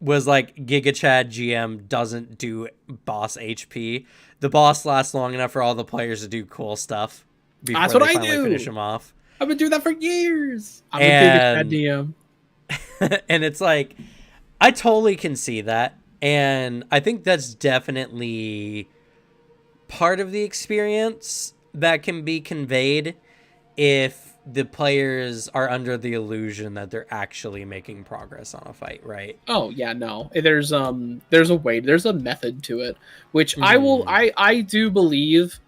Giga Chad GM doesn't do boss HP. The boss lasts long enough for all the players to do cool stuff before That's what they I finally do. finish him off. I've been doing that for years. I'm a Giga Chad DM. And it's like, I totally can see that. And I think that's definitely part of the experience that can be conveyed if the players are under the illusion that they're actually making progress on a fight, right? Oh yeah, no. There's a way, there's a method to it, which Mhm. I do believe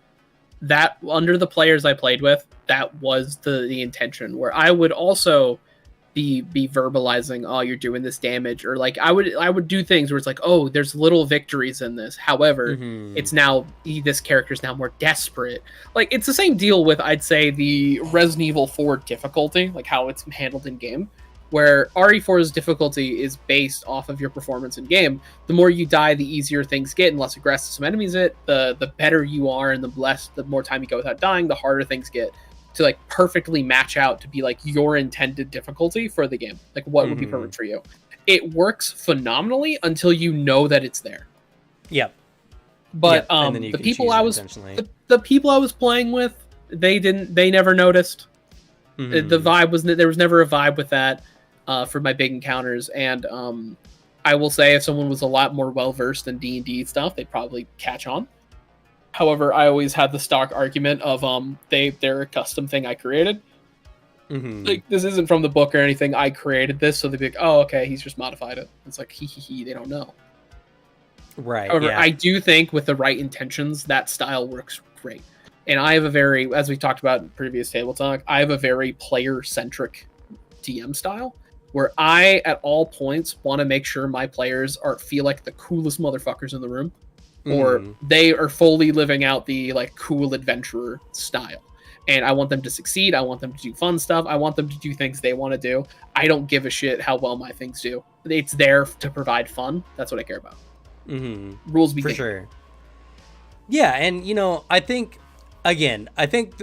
that under the players I played with, that was the intention, where I would also be verbalizing, oh, you're doing this damage, or like I would do things where it's like, oh, there's little victories in this. However, Mhm. it's now this character's now more desperate. Like it's the same deal with, I'd say, the Resident Evil 4 difficulty, like how it's handled in game, where RE4's difficulty is based off of your performance in game. The more you die, the easier things get and less aggressive some enemies get. The better you are, and the more time you go without dying, the harder things get, to like perfectly match out to be like your intended difficulty for the game, like what would be Mhm. perfect for you. It works phenomenally until you know that it's there. Yep. But Yep. And then you the can people choose I it was intentionally. the people I was playing with, they never noticed. The Mhm. vibe was, there was never a vibe with that for my big encounters. And I will say, if someone was a lot more well versed in D&D stuff, they'd probably catch on. However, I always had the stock argument of they're a custom thing I created. Mhm. Like, this isn't from the book or anything. I created this, so they'd be like, "Oh, okay, he's just modified it." It's like, he. They don't know. Right. However, Yeah. I do think with the right intentions, that style works great. And I have a very, as we talked about in previous table talk, I have a very player centric DM style, where I at all points want to make sure my players feel like the coolest motherfuckers in the room, or Mhm. they are fully living out the like cool adventurer style. And I want them to succeed. I want them to do fun stuff. I want them to do things they want to do. I don't give a shit how well my things do. It's there to provide fun. That's what I care about. Mhm. Rules be For game. sure. Yeah, and I think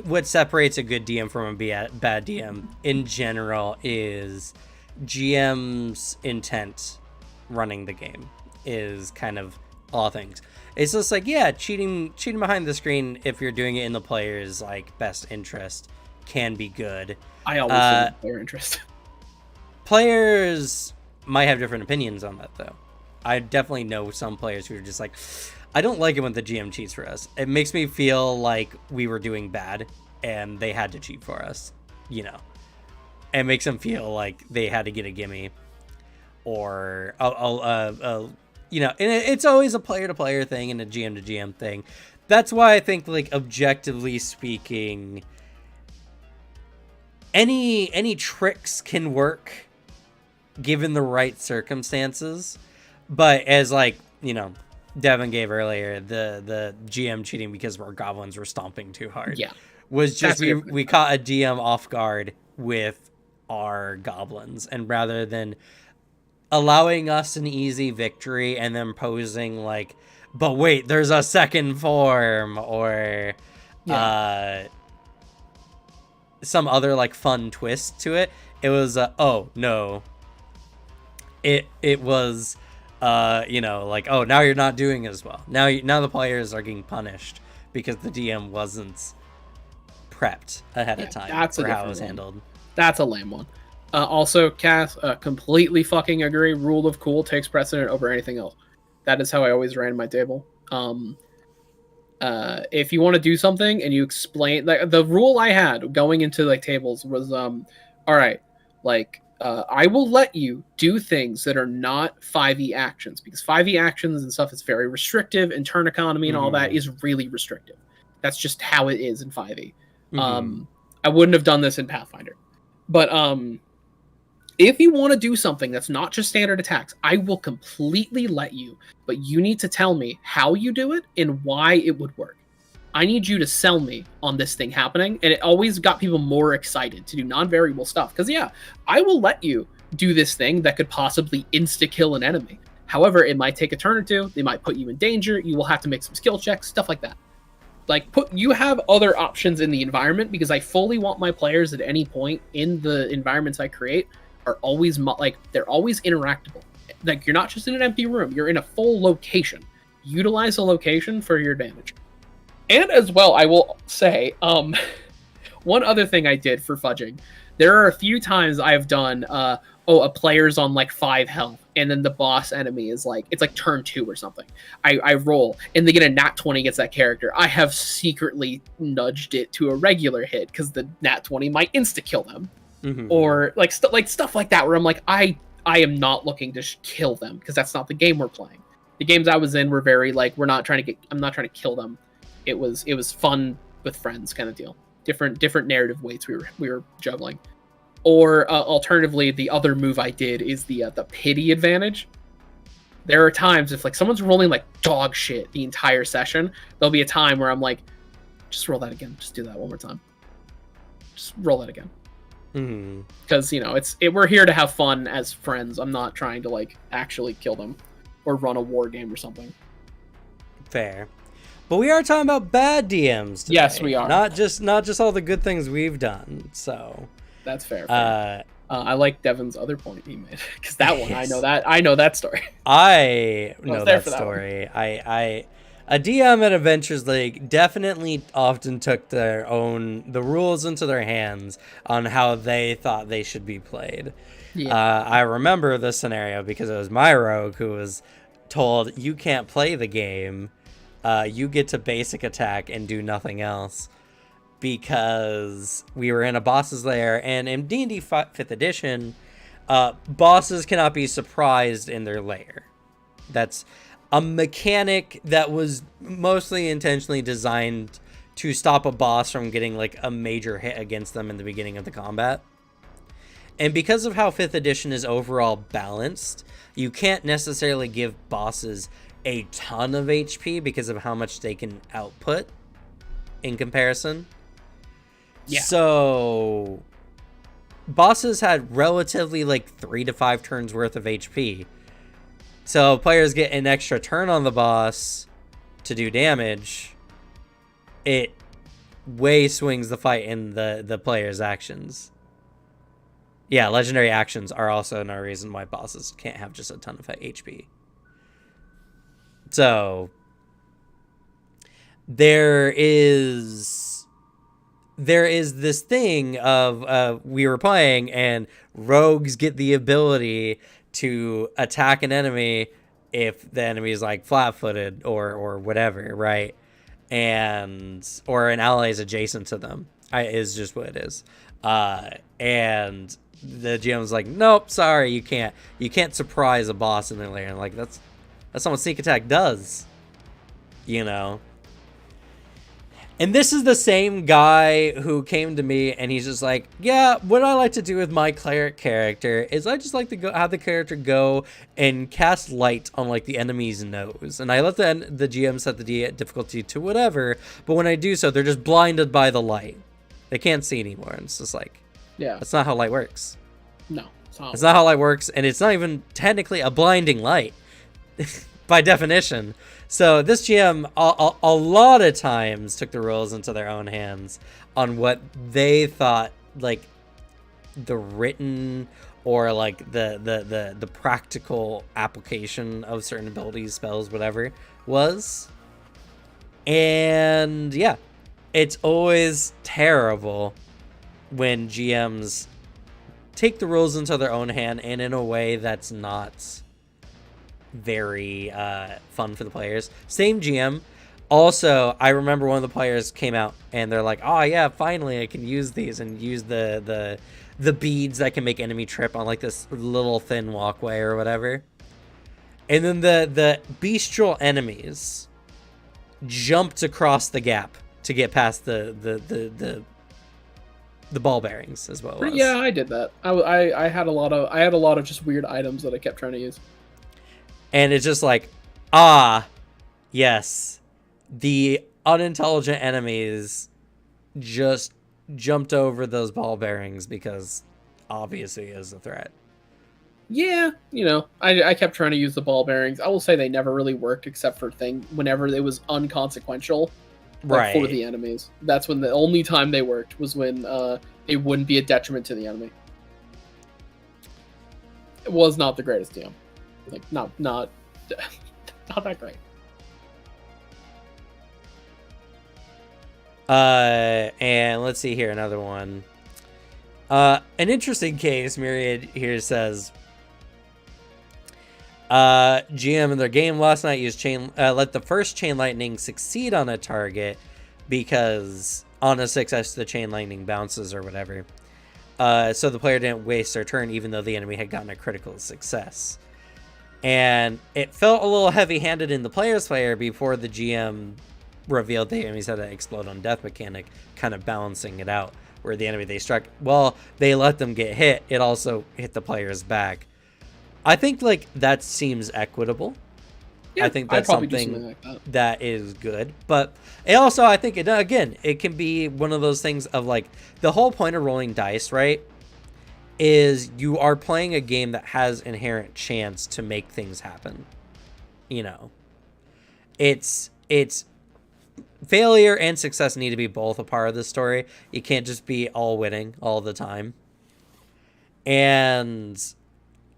what separates a good DM from a bad DM in general is GM's intent running the game is kind of all things. It's just like, yeah, cheating behind the screen if you're doing it in the player's like best interest can be good. I always think player interest. Players might have different opinions on that though. I definitely know some players who are just like, I don't like it when the GM cheats for us. It makes me feel like we were doing bad and they had to cheat for us, It makes them feel like they had to get a gimme, or and it's always a player to player thing and a GM to GM thing. That's why I think, like, objectively speaking, any tricks can work given the right circumstances. But as, like, Devin gave earlier, the GM cheating because our goblins were stomping too hard. Yeah. Was just That's we caught a DM off guard with our goblins, and rather than allowing us an easy victory and then posing like, but wait, there's a second form, or some other like fun twist to it. It was oh no. It was like, oh, now you're not doing as well. Now the players are getting punished because the DM wasn't prepped ahead of time for how it was handled. That's a lame one. Also, Cass, completely fucking agree. Rule of cool takes precedent over anything else. That is how I always ran my table. If you want to do something and you explain, like, the rule I had going into like tables was, all right, like, I will let you do things that are not 5e actions, because 5e actions and stuff is very restrictive, and turn economy and all that is really restrictive. That's just how it is in 5e. I wouldn't have done this in Pathfinder. But if you want to do something that's not just standard attacks, I will completely let you, but you need to tell me how you do it and why it would work. I need you to sell me on this thing happening. And it always got people more excited to do non-variable stuff. Because, yeah, I will let you do this thing that could possibly insta-kill an enemy. However, it might take a turn or two. They might put you in danger. You will have to make some skill checks, stuff like that. Like, you have other options in the environment, because I fully want my players at any point in the environments I create are always, they're always interactable. Like, you're not just in an empty room. You're in a full location. Utilize a location for your advantage. And as well, I will say, one other thing I did for fudging. There are a few times I've done a player's on like 5 health, and then the boss enemy is like, it's like turn 2 or something. I roll and they get a nat 20 against that character. I have secretly nudged it to a regular hit because the nat 20 might insta kill them. Or like stuff like that, where I'm like, I am not looking to kill them, because that's not the game we're playing. The games I was in were very like, I'm not trying to kill them. It was fun with friends kind of deal. Different narrative weights we were juggling. Or alternatively, the other move I did is the pity advantage. There are times if like someone's rolling like dog shit the entire session, there'll be a time where I'm like, just roll that again. Just do that one more time. Just roll that again. Because we're here to have fun as friends. I'm not trying to like actually kill them or run a war game or something. Fair. But we are talking about bad DMs today. Yes, we are. Not just all the good things we've done. So that's fair. I like Devin's other point he made, because that one, I know that story. I know that story. A DM at Adventures League definitely often took the rules into their hands on how they thought they should be played. Yeah. I remember this scenario because it was my rogue who was told, you can't play the game. You get to basic attack and do nothing else, because we were in a boss's lair, and in D&D 5th edition, bosses cannot be surprised in their lair. That's a mechanic that was mostly intentionally designed to stop a boss from getting like a major hit against them in the beginning of the combat. And because of how 5th edition is overall balanced, you can't necessarily give bosses a ton of HP because of how much they can output in comparison. Yeah. So bosses had relatively like 3 to 5 turns worth of HP. So players get an extra turn on the boss to do damage. It way swings the fight in the player's actions. Yeah, legendary actions are also another reason why bosses can't have just a ton of HP. So there is this thing of we were playing, and rogues get the ability to attack an enemy if the enemy is like flat-footed or whatever, right? Or an ally is adjacent to them. Is just what it is. And the GM was like, nope, sorry, you can't surprise a boss in their lair. And like, that's not what sneak attack does, And this is the same guy who came to me, and he's just like, yeah, what I like to do with my cleric character is I just like to have the character go and cast light on like the enemy's nose, and I let the GM set the difficulty to whatever, but when I do so, they're just blinded by the light. They can't see anymore, and it's just like, yeah, that's not how light works. No, it's not how light works, and it's not even technically a blinding light by definition. So this GM a lot of times took the rules into their own hands on what they thought like the written or like the practical application of certain abilities, spells, whatever was. And yeah, it's always terrible when GMs take the rules into their own hand and in a way that's not very fun for the players. Same GM. Also, I remember one of the players came out and they're like, oh yeah, finally I can use these and use the beads that can make enemy trip on like this little thin walkway or whatever. And then the bestial enemies jumped across the gap to get past the ball bearings as well. Yeah, I did that. I had a lot of just weird items that I kept trying to use. And it's just like, yes, the unintelligent enemies just jumped over those ball bearings because obviously it is a threat. Yeah, I kept trying to use the ball bearings. I will say they never really worked except for whenever it was unconsequential, right, for the enemies. That's when the only time they worked was when it wouldn't be a detriment to the enemy. It was not the greatest DM. Like not that great. And let's see here, another one. An interesting case, Myriad here says, GM in their game last night used let the first chain lightning succeed on a target because on a success the chain lightning bounces or whatever. So the player didn't waste their turn even though the enemy had gotten a critical success. And it felt a little heavy-handed in the player's player before the GM revealed the enemies had an explode on death mechanic, kind of balancing it out, where the enemy they struck, well, they let them get hit, it also hit the player's back. I think like that seems equitable. Yeah, I think that's something like that is good. But it also, I think, it can be one of those things of like, the whole point of rolling dice, right, is you are playing a game that has inherent chance to make things happen. You know, it's failure and success need to be both a part of the story. You can't just be all winning all the time. And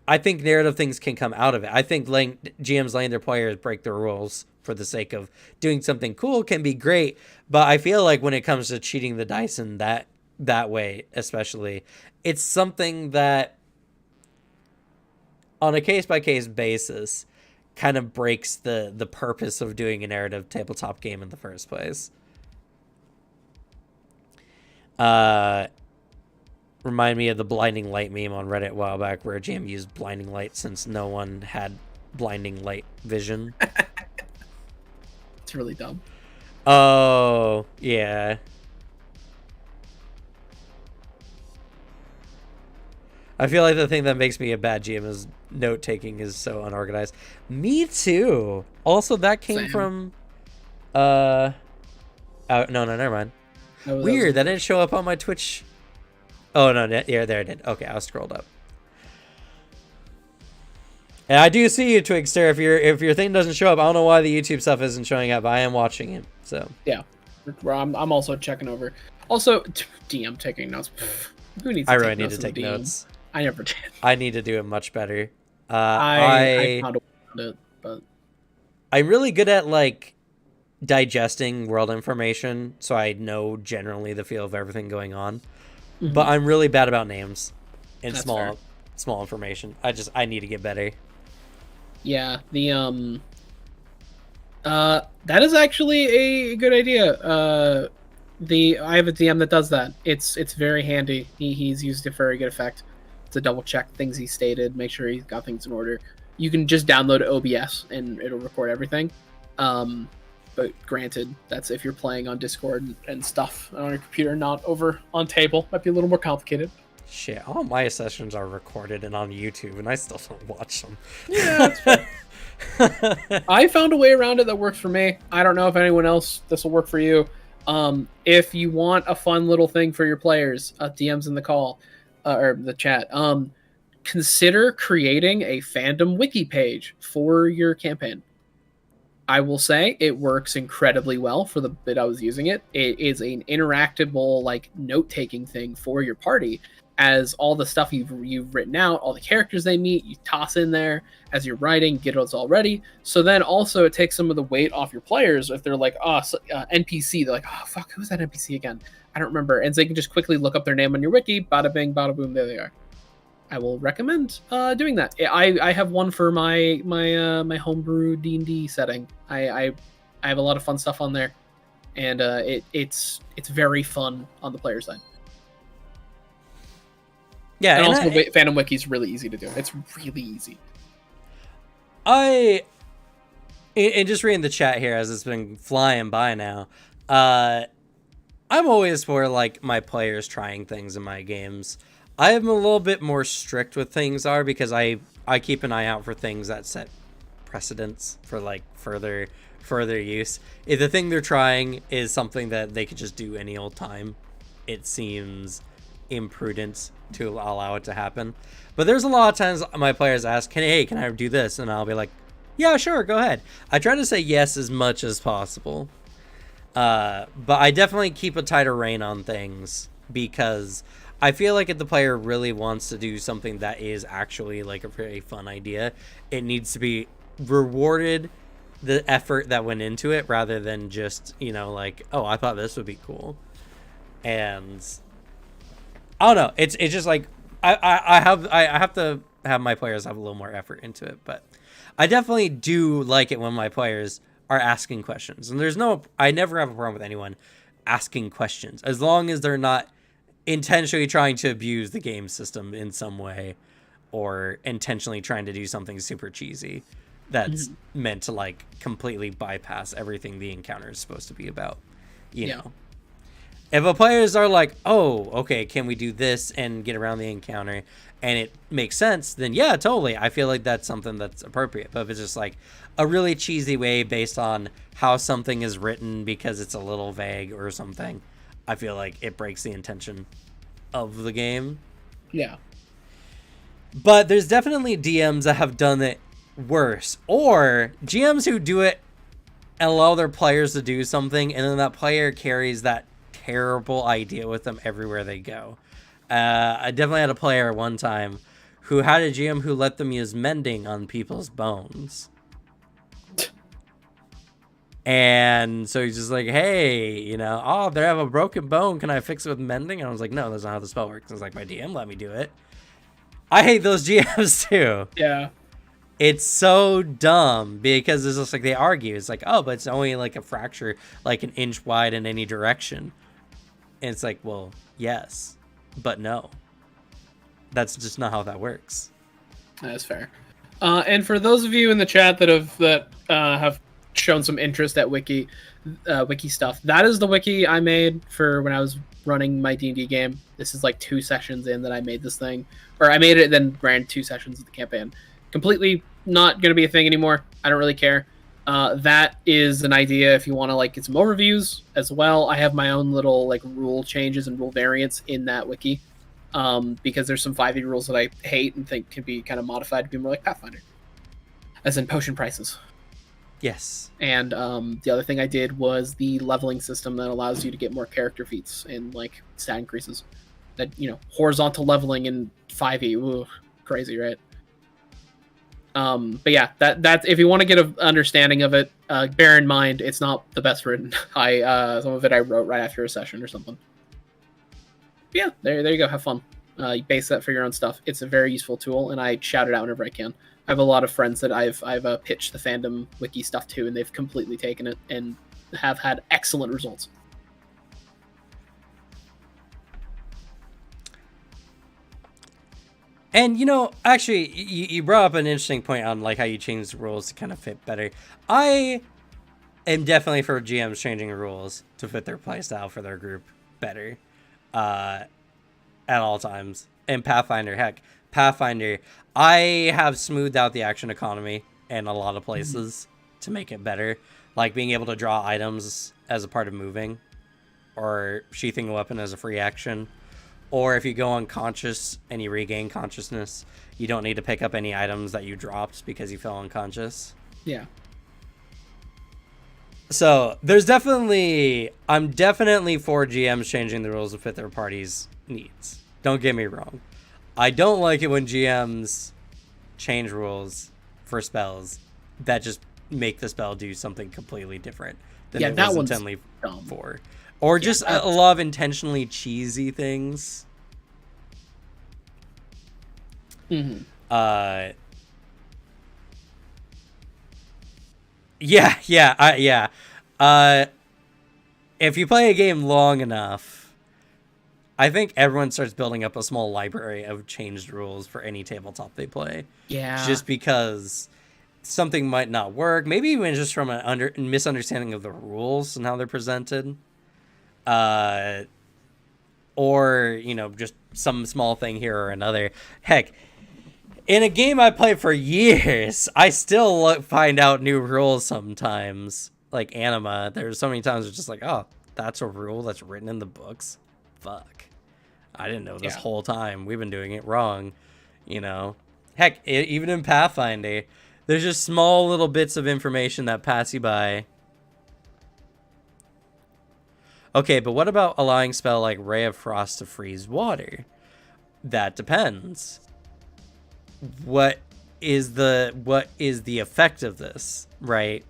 I think narrative things can come out of it. I think GMs letting their players break the rules for the sake of doing something cool can be great. But I feel like when it comes to cheating the dice in that way, especially, it's something that on a case-by-case basis kind of breaks the purpose of doing a narrative tabletop game in the first place. Remind me of the blinding light meme on Reddit a while back where a GM used blinding light since no one had blinding light vision. It's really dumb. Oh, yeah. I feel like the thing that makes me a bad GM is note-taking is so unorganized. Me too. Also, that came from... Oh, no, never mind. Weird, that didn't show up on my Twitch... Oh, no, yeah, there it did. Okay, I was scrolled up. And I do see you, Twigster. If your thing doesn't show up, I don't know why the YouTube stuff isn't showing up. I am watching it, so... Yeah, I'm also checking over. Also, DM taking notes. Who needs to I really need to take notes. I never did. I need to do it much better. I found a way around it, but I'm really good at like digesting world information, so I know generally the feel of everything going on. Mm-hmm. But I'm really bad about names and small information. I need to get better. Yeah, the that is actually a good idea. I have a DM that does that. It's very handy. He's used it for a good effect. To double check things he stated, make sure he's got things in order. You can just download OBS and it'll record everything. But granted, that's if you're playing on Discord and stuff on your computer, not over on table. Might be a little more complicated. Shit, all my sessions are recorded and on YouTube, and I still don't watch them. Yeah, that's fair. I found a way around it that works for me. I don't know if anyone else this will work for you. If you want a fun little thing for your players, DMs in the call. Or the chat, consider creating a fandom wiki page for your campaign. I will say it works incredibly well for the bit I was using it. It is an interactable, like, note-taking thing for your party, as all the stuff you've written out, all the characters they meet, you toss in there as you're writing, get it all ready. So then also it takes some of the weight off your players if they're like, NPC, they're like, oh, fuck, who's that NPC again? I don't remember. And so they can just quickly look up their name on your wiki, bada bing, bada boom, there they are. I will recommend doing that. I have one for my homebrew D&D setting. I have a lot of fun stuff on there, and it's very fun on the player side. Yeah, and also Fandom Wiki is really easy to do. It's really easy. And just reading the chat here as it's been flying by now, I'm always for like my players trying things in my games. I am a little bit more strict with things because I keep an eye out for things that set precedents for like further use. If the thing they're trying is something that they could just do any old time, it seems imprudent to allow it to happen. But there's a lot of times my players ask, can I do this? And I'll be like, yeah, sure, go ahead. I try to say yes as much as possible. But I definitely keep a tighter rein on things because I feel like if the player really wants to do something that is actually like a very fun idea, it needs to be rewarded the effort that went into it rather than just, like, oh, I thought this would be cool. And I don't know. It's just like I have to have my players have a little more effort into it, but I definitely do like it when my players are asking questions. And I never have a problem with anyone asking questions as long as they're not intentionally trying to abuse the game system in some way or intentionally trying to do something super cheesy that's meant to like completely bypass everything the encounter is supposed to be about, you know. If a players are like, oh, okay, can we do this and get around the encounter and it makes sense, then yeah, totally. I feel like that's something that's appropriate. But if it's just like a really cheesy way based on how something is written because it's a little vague or something, I feel like it breaks the intention of the game. Yeah. But there's definitely DMs that have done it worse, or GMs who do it and allow their players to do something, and then that player carries that terrible idea with them everywhere they go. I definitely had a player one time who had a GM who let them use mending on people's bones. And so he's just like, hey, you know, oh, they have a broken bone. Can I fix it with mending? And I was like, no, that's not how the spell works. I was like, my DM let me do it. I hate those GMs too. Yeah. It's so dumb because it's just like they argue. It's like, oh, but it's only like a fracture, like an inch wide in any direction. And it's like, well, yes, but no. That's just not how that works. That's fair. And for those of you in the chat that have shown some interest at wiki stuff, that is the wiki I made for when I was running my D&D game. This is like 2 sessions in that I made this thing, or I made it then ran 2 sessions of the campaign. Completely not going to be a thing anymore. I don't really care. That is an idea if you want to like get some overviews as well. I have my own little like rule changes and rule variants in that wiki, because there's some 5e rules that I hate and think can be kind of modified to be more like Pathfinder, as in potion prices. Yes. And the other thing I did was the leveling system that allows you to get more character feats and like stat increases. That, you know, horizontal leveling in 5e, ooh, crazy, right? But yeah, that's if you want to get an understanding of it, bear in mind it's not the best written. Some of it I wrote right after a session or something. But yeah, there you go. Have fun. You base that for your own stuff. It's a very useful tool, and I shout it out whenever I can. I have a lot of friends that I've pitched the fandom wiki stuff to, and they've completely taken it and have had excellent results. And, you know, actually, you brought up an interesting point on, like, how you change the rules to kind of fit better. I am definitely for GMs changing rules to fit their playstyle for their group better at all times. And Pathfinder, heck, Pathfinder, I have smoothed out the action economy in a lot of places to make it better. Like being able to draw items as a part of moving, or sheathing a weapon as a free action. Or if you go unconscious and you regain consciousness, you don't need to pick up any items that you dropped because you fell unconscious. Yeah. So I'm definitely for GMs changing the rules to fit their party's needs. Don't get me wrong. I don't like it when GMs change rules for spells that just make the spell do something completely different than it was intended for. Or just a lot of intentionally cheesy things. Mm-hmm. Yeah. If you play a game long enough, I think everyone starts building up a small library of changed rules for any tabletop they play. Yeah. Just because something might not work. Maybe even just from a misunderstanding of the rules and how they're presented. Or, you know, just some small thing here or another. Heck, in a game I played for years, I still find out new rules sometimes. Like Anima, there's so many times it's just like, oh, that's a rule that's written in the books. Fuck. I didn't know this whole time. We've been doing it wrong, you know. Heck, even in Pathfinder, there's just small little bits of information that pass you by. Okay, but what about allowing a spell like Ray of Frost to freeze water? That depends. What is the effect of this, right?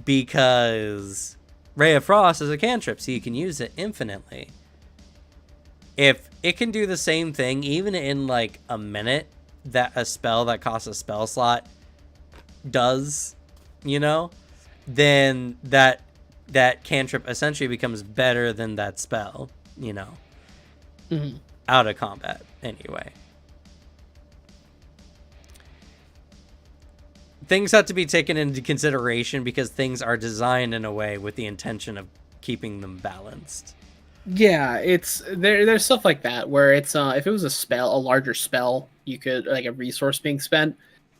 Because Ray of Frost is a cantrip, so you can use it infinitely. If it can do the same thing even in like a minute that a spell that costs a spell slot does, you know, then that cantrip essentially becomes better than that spell, you know, out of combat anyway. Things have to be taken into consideration because things are designed in a way with the intention of keeping them balanced. Yeah, it's there's stuff like that where it's if it was a larger spell, you could like a resource being spent,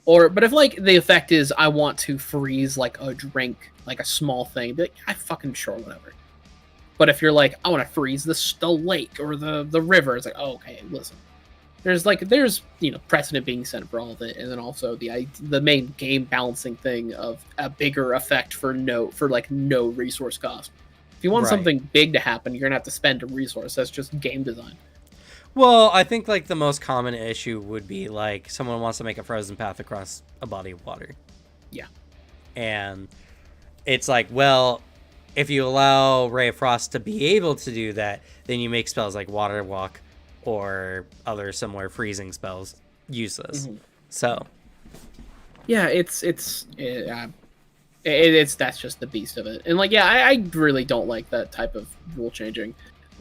but if like the effect is I want to freeze like a drink, like a small thing, be like, I fucking sure, whatever. But if you're like, I want to freeze the lake or the river, it's like, oh, okay, listen. There's precedent being set for all of it, and then also the main game balancing thing of a bigger effect for no resource cost. If you want something big to happen, you're gonna have to spend a resource. That's just game design. Well, I think like the most common issue would be like someone wants to make a frozen path across a body of water. Yeah. And it's like, well, if you allow Ray of Frost to be able to do that, then you make spells like Water Walk or other similar freezing spells useless. So yeah, it's that's just the beast of it. And like, yeah, I really don't like that type of rule changing.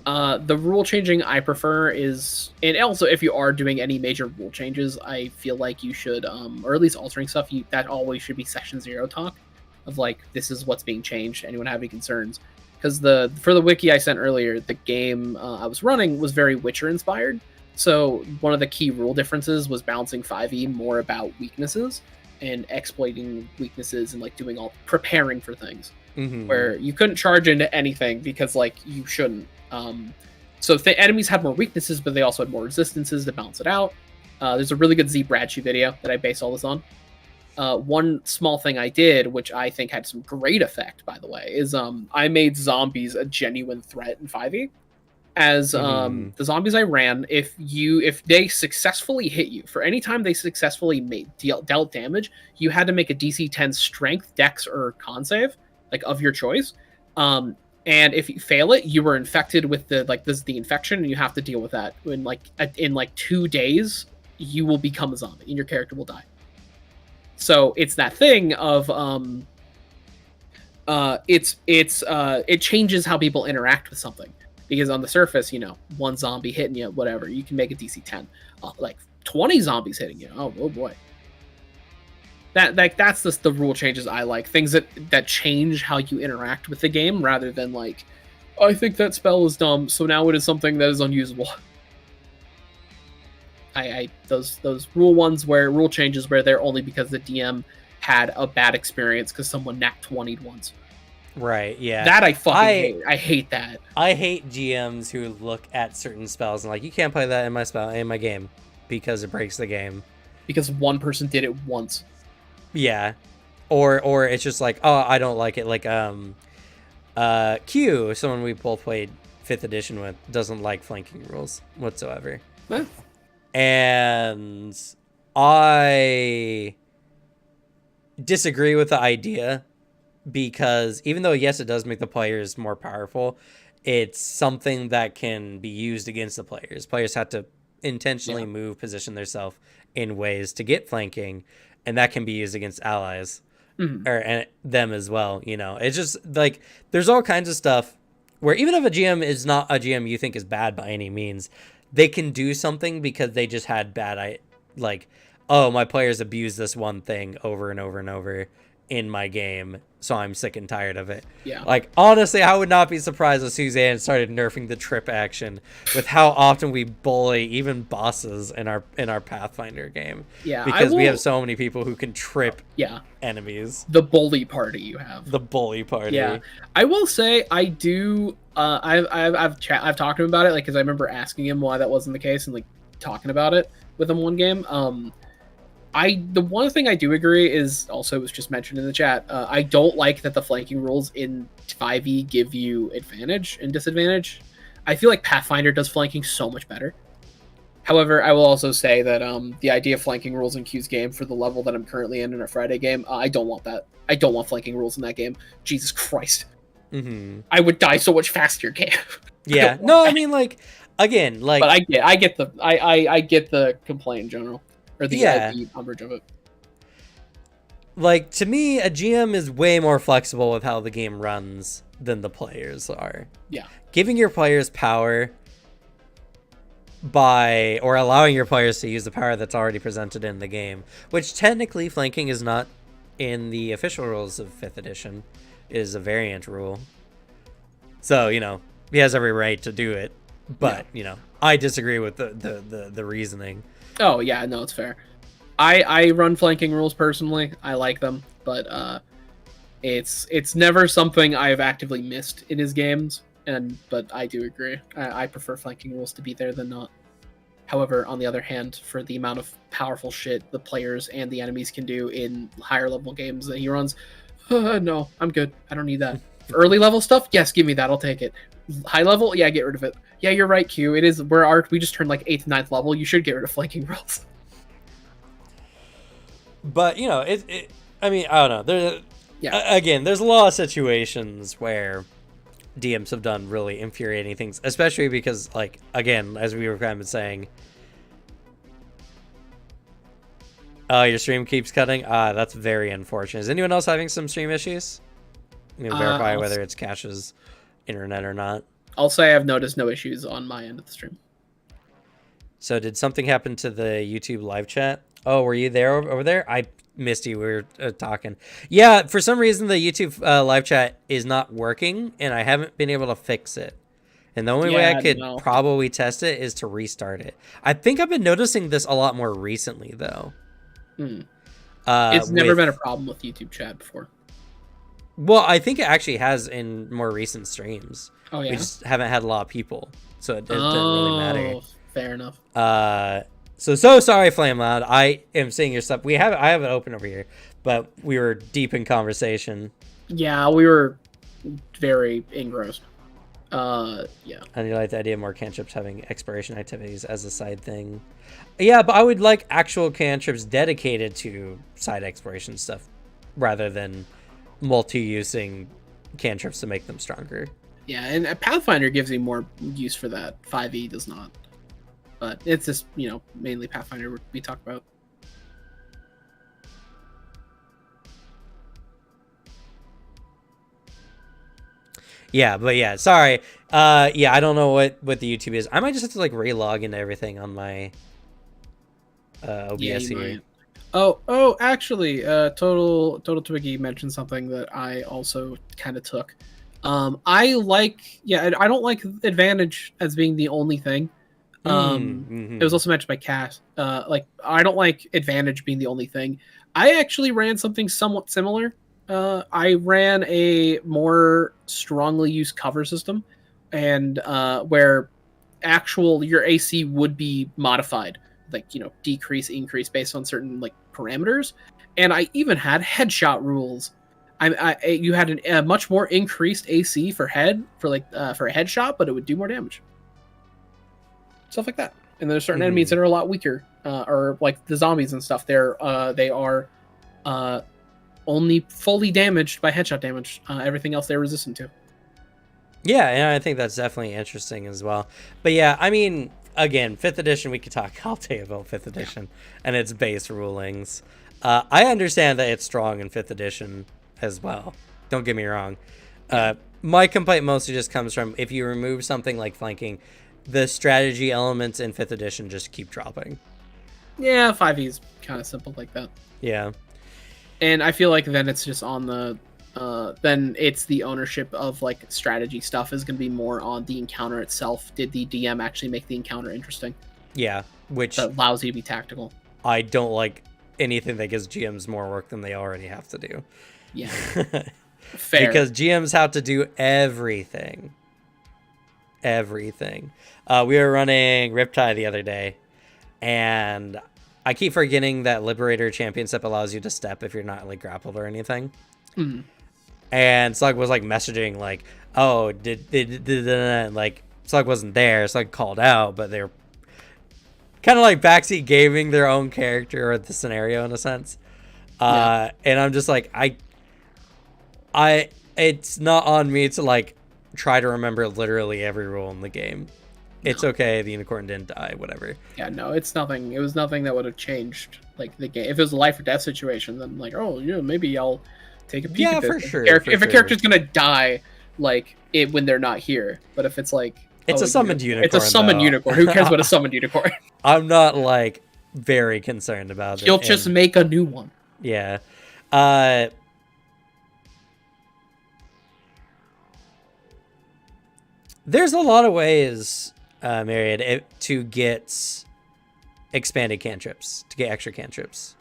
The rule changing I prefer is, and also if you are doing any major rule changes, I feel like you should, or at least altering stuff, that always should be session 0 talk of like, this is what's being changed. Anyone have any concerns? Because for the wiki I sent earlier, the game I was running was very Witcher inspired. So one of the key rule differences was balancing 5e more about weaknesses and exploiting weaknesses and like doing all preparing for things where you couldn't charge into anything because like you shouldn't. So if the enemies had more weaknesses, but they also had more resistances to balance it out. There's a really good Z Bradshaw video that I base all this on. One small thing I did, which I think had some great effect, by the way, is I made zombies a genuine threat in 5e. As the zombies I ran, if they successfully hit you, for any time they successfully dealt damage, you had to make a DC 10 Strength, Dex, or Con save, like of your choice. And if you fail it, you were infected with the infection, and you have to deal with that. In 2 days, you will become a zombie, and your character will die. So it's that thing of it changes how people interact with something. Because on the surface, one zombie hitting you, whatever, you can make a DC 10. Like 20 zombies hitting you, oh boy. That's just the rule changes I like. Things that change how you interact with the game, rather than like, I think that spell is dumb, so now it is something that is unusable. Those rule changes where they're only because the DM had a bad experience because someone nat 20'd once. Right, yeah. That I hate. I hate that. I hate GMs who look at certain spells and like, you can't play that in my game because it breaks the game. Because one person did it once. Yeah. Or it's just like, oh, I don't like it. Like Q, someone we both played 5th edition with, doesn't like flanking rules whatsoever. Huh? And I disagree with the idea. Because even though, yes, it does make the players more powerful, it's something that can be used against the players. Players have to intentionally position themselves in ways to get flanking, and that can be used against allies or them as well. It's just like there's all kinds of stuff where even if a GM is not a GM you think is bad by any means, they can do something because they just had bad, oh, my players abuse this one thing over and over and over in my game, so I'm sick and tired of it. Yeah. Like, honestly, I would not be surprised if Suzanne started nerfing the trip action with how often we bully even bosses in our Pathfinder game. Yeah. Because we have so many people who can trip enemies. The bully party you have. The bully party. Yeah. I will say I do I've talked to him about it, like, because I remember asking him why that wasn't the case and like talking about it with him one game. The one thing I do agree is also, it was just mentioned in the chat, I don't like that the flanking rules in 5e give you advantage and disadvantage. I feel like Pathfinder does flanking so much better. However, I will also say that the idea of flanking rules in Q's game for the level that I'm currently in a Friday game, I don't want that. I don't want flanking rules in that game. Jesus Christ. I would die so much faster, game. Yeah. No, I mean, like, again, like, But I get the complaint in general, or the umbrage of it. Like, to me, a GM is way more flexible with how the game runs than the players are. Yeah. Giving your players power by, or allowing your players to use the power that's already presented in the game, which technically flanking is not in the official rules of 5th edition, it is a variant rule. So, you know, he has every right to do it, but, you know, I disagree with the reasoning. Oh, yeah, no, it's fair. I run flanking rules personally. I like them, but it's never something I've actively missed in his games. But I do agree. I prefer flanking rules to be there than not. However, on the other hand, for the amount of powerful shit the players and the enemies can do in higher level games that he runs, no, I'm good. I don't need that. Early level stuff, yes, give me that. I'll take it. High level, yeah, get rid of it. Yeah, you're right, Q. It is we just turned like 8th, 9th level. You should get rid of flanking rules. But, you know, I mean, I don't know. Again, there's a lot of situations where DMs have done really infuriating things, especially because, like, again, as we were kind of saying, your stream keeps cutting. That's very unfortunate. Is anyone else having some stream issues? You can verify whether it's Cash's internet or not. I'll say I've noticed no issues on my end of the stream. So did something happen to the YouTube live chat? Oh, were you there over there? I missed you. We were talking. Yeah, for some reason the YouTube live chat is not working, and I haven't been able to fix it. And the only way I could probably test it is to restart it. I think I've been noticing this a lot more recently, though. It's never been a problem with YouTube chat before. Well, I think it actually has in more recent streams. Oh, yeah? We just haven't had a lot of people, so it didn't really matter. Fair enough. So sorry, Flame Loud. I am seeing your stuff. I have it open over here, but we were deep in conversation. Yeah, we were very engrossed. Yeah. I do like the idea of more cantrips having exploration activities as a side thing. Yeah, but I would like actual cantrips dedicated to side exploration stuff rather than multi-using cantrips to make them stronger. Yeah, and Pathfinder gives you more use for that. 5e does not. But it's just, you know, mainly Pathfinder we talk about. Yeah, but yeah, sorry. Yeah, I don't know what the YouTube is. I might just have to like re-log into everything on my OBS here. Might. Oh, actually, Total Twiggy mentioned something that I also kind of took. I don't like advantage as being the only thing. It was also mentioned by Cass. I don't like advantage being the only thing. I actually ran something somewhat similar. I ran a more strongly used cover system, and where your AC would be modified, like, you know, decrease, increase based on certain like parameters. And I even had headshot rules. You had a much more increased AC for a headshot, but it would do more damage. Stuff like that. And there's certain enemies that are a lot weaker, or like the zombies and stuff. They are only fully damaged by headshot damage. Everything else they're resistant to. Yeah, and I think that's definitely interesting as well. But yeah, I mean, again, 5th edition, we could talk all day about 5th edition and its base rulings. I understand that it's strong in 5th edition as well. Don't get me wrong. My complaint mostly just comes from if you remove something like flanking, the strategy elements in 5th edition just keep dropping. Yeah, 5e is kind of simple like that. Yeah. And I feel like then it's just on the then it's the ownership of like strategy stuff is going to be more on the encounter itself. Did the DM actually make the encounter interesting? Yeah, which that allows you to be tactical. I don't like anything that gives GMs more work than they already have to do. Yeah. Fair. Because GMs have to do everything. Everything. We were running Riptide the other day, and I keep forgetting that Liberator Champion Step allows you to step if you're not like grappled or anything. Mm-hmm. And Slug was like messaging like, "Oh, did like Slug wasn't there." Slug called out, but they're kind of like backseat gaming their own character or the scenario in a sense. And I'm just like, it's not on me to like try to remember literally every rule in the game. it's okay. The unicorn didn't die. Whatever. Yeah, no, it's nothing. It was nothing that would have changed like the game. If it was a life or death situation, then like, oh, maybe I'll take a peek Yeah, at this. for sure. If a character's gonna die, like it when they're not here, but if it's like it's a summoned unicorn. It's a summoned unicorn. Who cares about a summoned unicorn? I'm not like very concerned about it. He'll just make a new one. Yeah. There's a lot of ways, Myriad, to get expanded cantrips, to get extra cantrips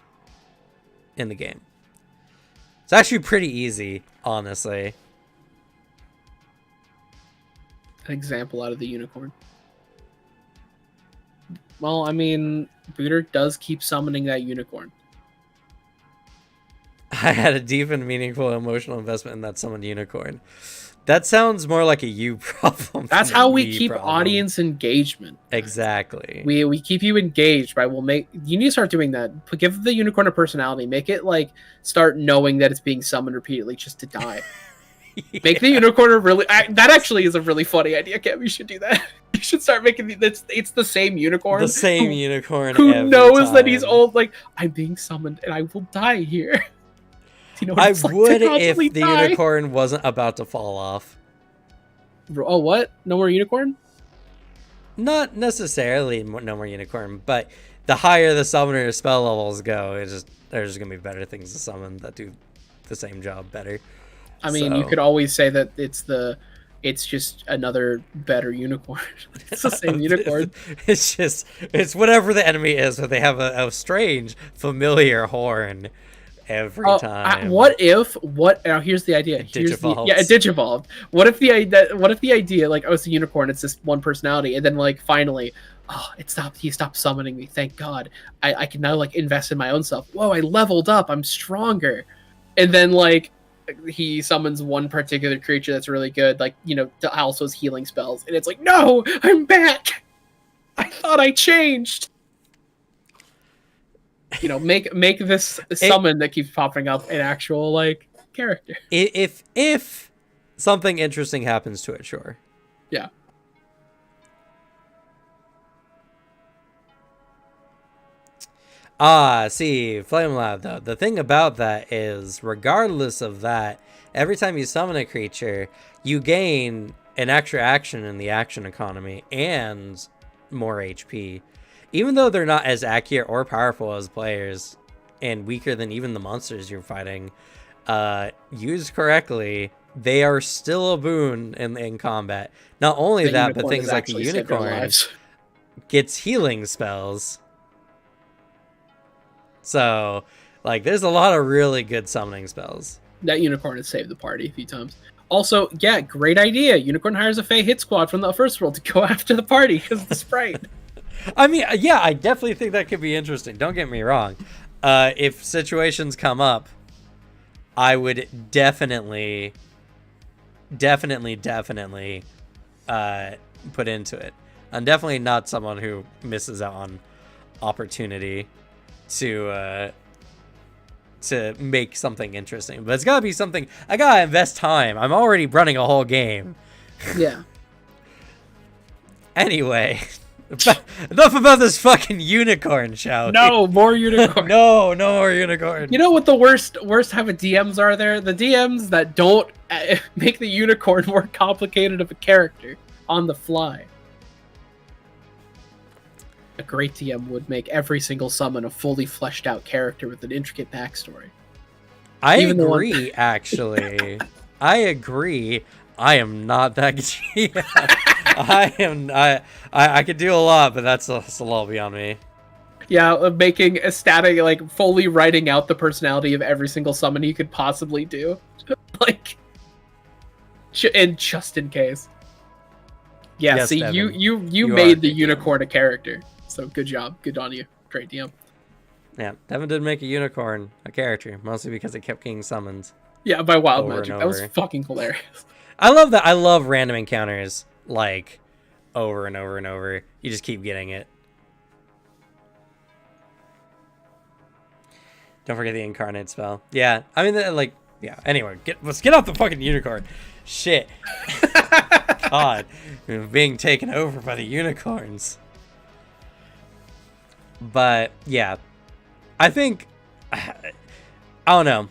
in the game. It's actually pretty easy, honestly. An example out of the unicorn. Well, I mean, Booter does keep summoning that unicorn. I had a deep and meaningful emotional investment in that summoned unicorn. That sounds more like a you problem. That's how we keep audience engagement. Exactly. We keep you engaged, right? You need to start doing that. Give the unicorn a personality. Make it like start knowing that it's being summoned repeatedly just to die. Yeah. Make the unicorn a really that actually is a really funny idea, Cam. You should do that. You should start making it's the same unicorn. The same unicorn who knows that he's old. Like, I'm being summoned and I will die here. You know I would if the unicorn wasn't about to fall off. Oh, what? No more unicorn? Not necessarily no more unicorn, but the higher the summoner spell levels go, there's just gonna be better things to summon that do the same job better. I mean, you could always say that it's just another better unicorn. It's the same unicorn. It's whatever the enemy is, but they have a strange familiar horn every time. Now here's the idea. It digivolved. What if the idea like, oh, it's a unicorn, it's just one personality, and then like finally, oh, he stopped summoning me, thank God. I can now like invest in my own self. Whoa, I leveled up, I'm stronger. And then like he summons one particular creature that's really good, like, to also his healing spells, and it's like, no, I'm back. I thought I changed. Make this summon that keeps popping up an actual like character. If something interesting happens to it, sure. Yeah. See, Flame Lab, though. The thing about that is, regardless of that, every time you summon a creature, you gain an extra action in the action economy and more HP. Even though they're not as accurate or powerful as players, and weaker than even the monsters you're fighting, used correctly, they are still a boon in combat. Not only that, but things like the unicorn gets healing spells. So, like, there's a lot of really good summoning spells. That unicorn has saved the party a few times. Also, yeah, great idea. Unicorn hires a Fey hit squad from the first world to go after the party because of the sprite. I mean, yeah, I definitely think that could be interesting. Don't get me wrong. If situations come up, I would definitely put into it. I'm definitely not someone who misses out on opportunity to make something interesting, but it's gotta be something. I gotta invest time. I'm already running a whole game. Yeah. Anyway, enough about this fucking unicorn show. No more unicorn. No more unicorn. You know what the worst type of DMs are there? The DMs that don't make the unicorn more complicated of a character on the fly. A great DM would make every single summon a fully fleshed out character with an intricate backstory. I agree, actually. I agree. I am not that GM. I could do a lot, but that's a little beyond me. Yeah, making a static, like, fully writing out the personality of every single summon you could possibly do. Like, and just in case. Yeah, yes, see, Devin, you made the unicorn a character. So good job. Good on you. Great DM. Yeah, Devin did make a unicorn a character, mostly because it kept getting summoned. Yeah, by wild magic. That was fucking hilarious. I love that. I love random encounters, like, over and over and over. You just keep getting it. Don't forget the incarnate spell. Yeah, I mean, like, yeah. Anyway, let's get off the fucking unicorn. Shit. god, being taken over by the unicorns. But yeah, I think I don't know.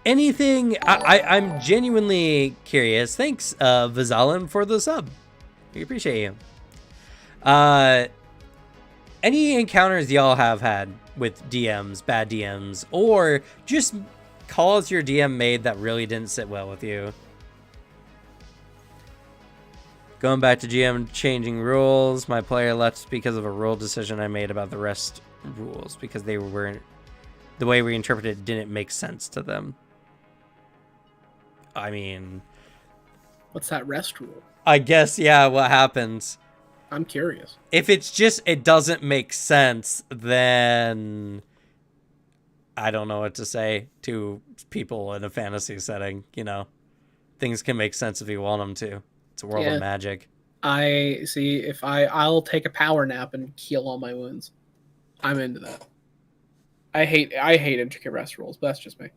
Anything? I'm genuinely curious. Thanks, Vizalim, for the sub. We appreciate you. Any encounters y'all have had with DMs, bad DMs, or just calls your DM made that really didn't sit well with you? Going back to GM changing rules, my player left because of a rule decision I made about the rest rules because they weren't, the way we interpreted it didn't make sense to them. I mean, What's that rest rule? I guess, yeah, what happens? I'm curious. If it's just it doesn't make sense, then I don't know what to say to people in a fantasy setting, you know. Things can make sense if you want them to. It's a world of magic. I see. If I'll take a power nap and heal all my wounds. I'm into that. I hate intricate rest rules, but that's just me.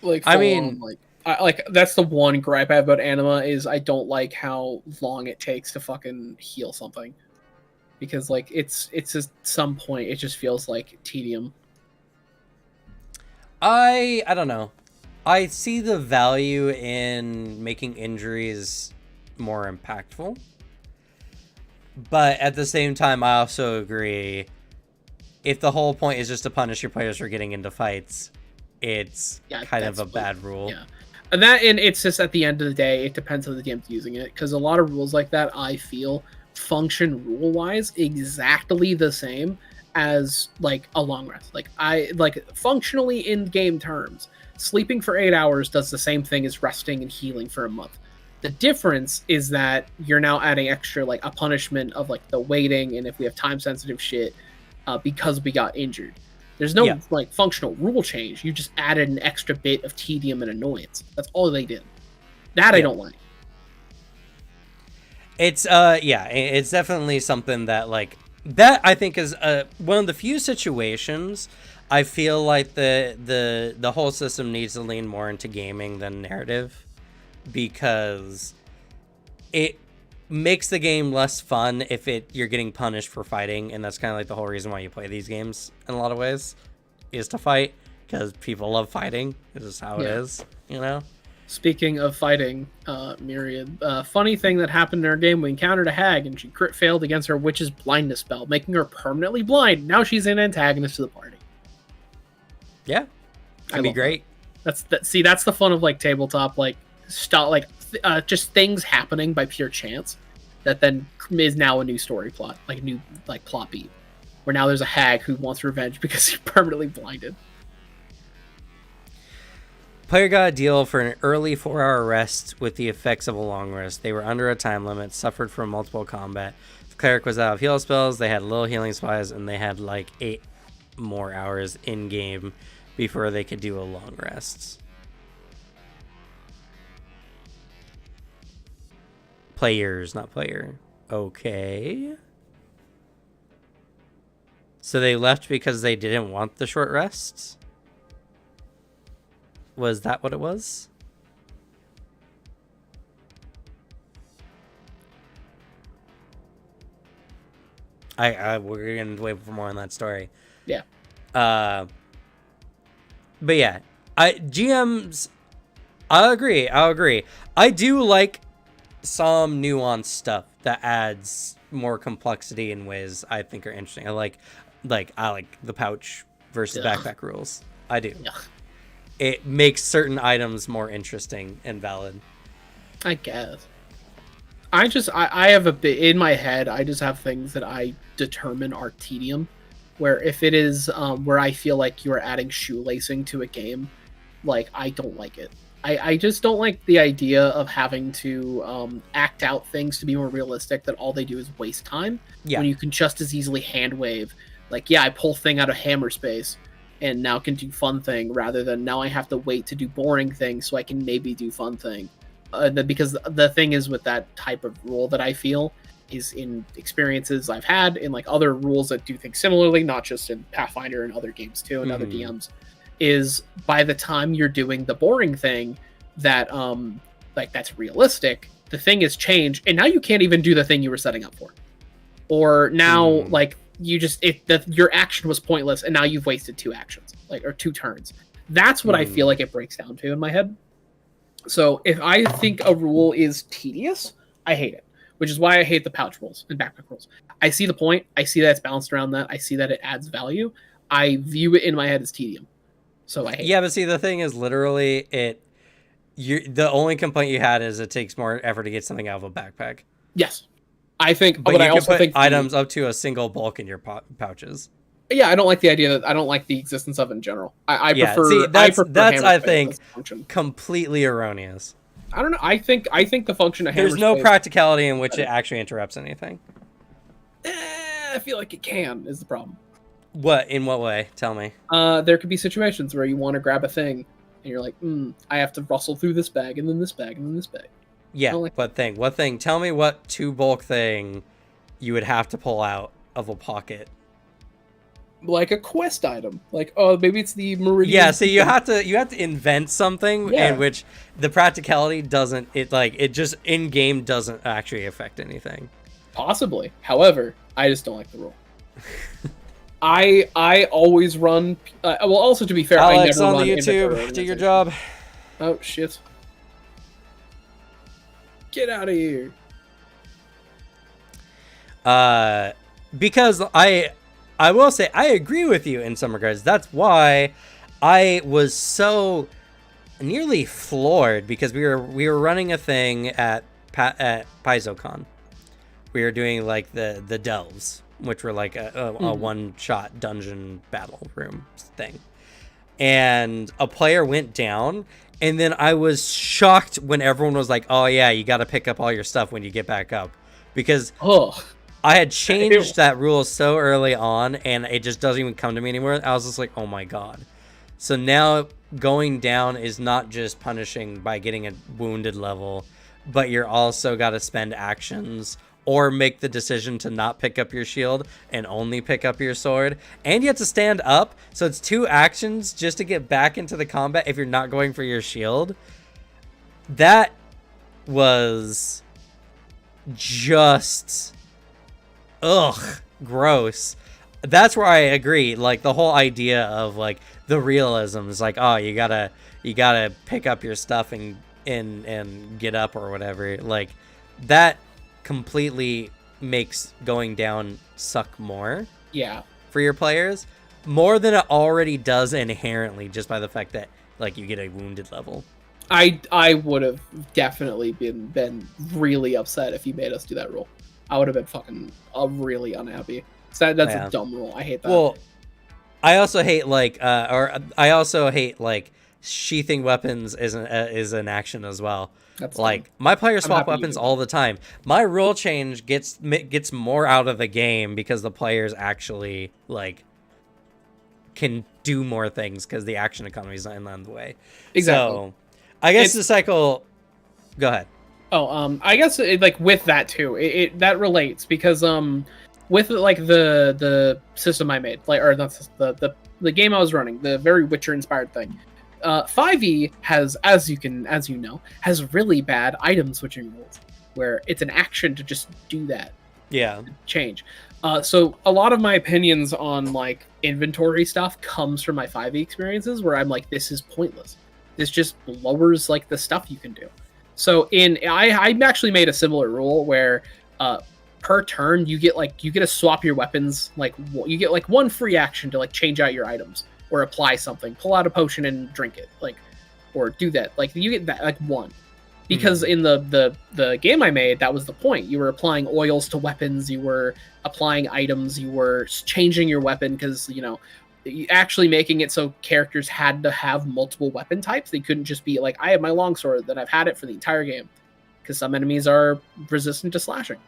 Like, I mean, like that's the one gripe I have about Anima is I don't like how long it takes to fucking heal something, because like it's just some point it just feels like tedium. I don't know. I see the value in making injuries more impactful, but at the same time, I also agree. If the whole point is just to punish your players for getting into fights, it's kind of a bad rule. Yeah. And it's just at the end of the day, it depends on the DM's using it, because a lot of rules like that I feel function rule wise exactly the same as like a long rest. Like functionally in game terms, sleeping for 8 hours does the same thing as resting and healing for a month. The difference is that you're now adding extra, like a punishment of like the waiting, and if we have time sensitive shit, because we got injured. There's no like functional rule change. You just added an extra bit of tedium and annoyance. That's all they did. That I don't like. It's it's definitely something that like that I think is one of the few situations I feel like the whole system needs to lean more into gaming than narrative, because it makes the game less fun if you're getting punished for fighting, and that's kind of like the whole reason why you play these games in a lot of ways, is to fight, because people love fighting. This is how it is, you know? Speaking of fighting, Myriad, funny thing that happened in our game, we encountered a hag and she crit failed against her witch's blindness spell, making her permanently blind. Now she's an antagonist to the party. Yeah, can be great. That's the fun of like tabletop, like stuff, like just things happening by pure chance that then is now a new story plot, like a new like plot beat, where now there's a hag who wants revenge because he's permanently blinded. Player got a deal for an early 4-hour rest with the effects of a long rest. They were under a time limit, suffered from multiple combat. The cleric was out of heal spells, they had little healing supplies, and they had like 8 more hours in game before they could do a long rest. Players, not player. Okay. So they left because they didn't want the short rests? Was that what it was? We're gonna wait for more on that story. Yeah. But yeah, GMs. I'll agree. I do like some nuanced stuff that adds more complexity in ways I think are interesting. I like the pouch versus backpack rules. I do. It makes certain items more interesting and valid. I guess. I have a bit in my head. I just have things that I determine are tedium, where if it is where I feel like you're adding shoelacing to a game, like I don't like it. I just don't like the idea of having to act out things to be more realistic, that all they do is waste time. When you can just as easily hand wave. Like, I pull thing out of hammer space and now can do fun thing, rather than now I have to wait to do boring thing so I can maybe do fun thing. Because the thing is with that type of rule that I feel is in experiences I've had in like other rules that do things similarly, not just in Pathfinder and other games too, and other DMs, is by the time you're doing the boring thing that like that's realistic, the thing is changed, and now you can't even do the thing you were setting up for. Or now, like, you just your action was pointless, and now you've wasted 2 actions, like, or 2 turns. That's what I feel like it breaks down to in my head. So if I think a rule is tedious, I hate it, which is why I hate the pouch rules and backpack rules. I see the point. I see that it's balanced around that. I see that it adds value. I view it in my head as tedium. So I hate it. But see, the thing is, literally, the only complaint you had is it takes more effort to get something out of a backpack. Yes. I think, but I also think items up to a single bulk in your pouches. Yeah, I don't like the idea that I don't like the existence of it in general. I prefer. See, that's I think function. Completely erroneous. I don't know. I think the function of there's no practicality in which it actually interrupts anything. I feel like it can is the problem. What? In what way? Tell me. There could be situations where you want to grab a thing, and you're like, I have to rustle through this bag, and then this bag, and then this bag. Yeah, what thing? Tell me what 2 bulk thing you would have to pull out of a pocket. Like a quest item, like maybe it's the Meridian. Yeah, so you have to invent something in which the practicality doesn't. It just in game doesn't actually affect anything. Possibly, however, I just don't like the rule. I always run. Well, also to be fair, Alex, I never on run the YouTube. Do your job. Oh shit! Get out of here. Because I will say I agree with you in some regards. That's why I was so nearly floored because we were running a thing at PaizoCon. We were doing like the delves, which were like a one-shot dungeon battle room thing. And a player went down, and then I was shocked when everyone was like, "Oh yeah, you got to pick up all your stuff when you get back up," because I had changed that rule so early on, and it just doesn't even come to me anymore. I was just like, "Oh my god!" So now going down is not just punishing by getting a wounded level, but you're also got to spend actions or make the decision to not pick up your shield and only pick up your sword. And you have to stand up. So it's 2 actions just to get back into the combat if you're not going for your shield. That was just... gross. That's where I agree. Like, the whole idea of, like, the realism is like, oh, you gotta pick up your stuff and get up or whatever. Like, that completely makes going down suck more for your players, more than it already does inherently, just by the fact that like you get a wounded level. I would have definitely been really upset if you made us do that rule. I would have been fucking really unhappy. So that's a dumb rule. I hate that. Well, I also hate like sheathing weapons is an action as well. That's like dumb. My players swap weapons all the time. My rule change gets more out of the game because the players actually like can do more things because the action economy is not in the way. Exactly. So, I guess the cycle. Go ahead. I guess like with that too, that relates because with like the system I made, like or not the game I was running, the very Witcher inspired thing. 5e has, as you know, has really bad item switching rules where it's an action to just do that. Yeah. Change. So a lot of my opinions on like inventory stuff comes from my 5e experiences where I'm like, this is pointless. This just lowers like the stuff you can do. So I actually made a similar rule where per turn you get to swap your weapons. Like you get like 1 free action to like change out your items. Or apply something, pull out a potion and drink it, like, or do that. Like you get that like 1, because in the game I made, that was the point. You were applying oils to weapons, you were applying items, you were changing your weapon because actually making it so characters had to have multiple weapon types. They couldn't just be like, I have my longsword that I've had it for the entire game, because some enemies are resistant to slashing,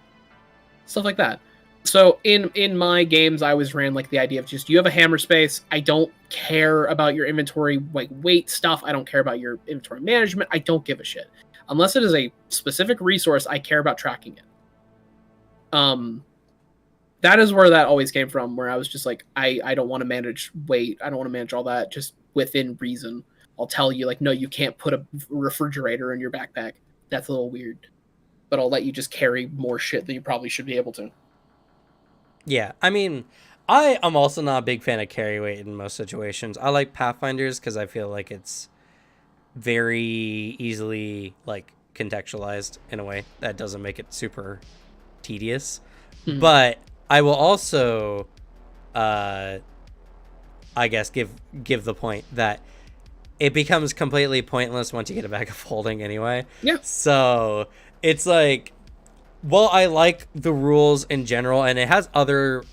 stuff like that. So in my games, I always ran like the idea of just you have a hammer space. I don't care about your inventory like weight stuff. I don't care about your inventory management. I don't give a shit unless it is a specific resource. I care about tracking it. That is where that always came from. Where I was just like, I don't want to manage weight. I don't want to manage all that. Just within reason, I'll tell you like, no, you can't put a refrigerator in your backpack. That's a little weird. but I'll let you just carry more shit that you probably should be able to. Yeah, I mean, I am also not a big fan of carry weight in most situations. I like Pathfinders because I feel like it's very easily like contextualized in a way that doesn't make it super tedious. But I will also, I guess, give the point that it becomes completely pointless once you get a bag of holding anyway. Yeah. So it's like, well, I like the rules in general, and it has other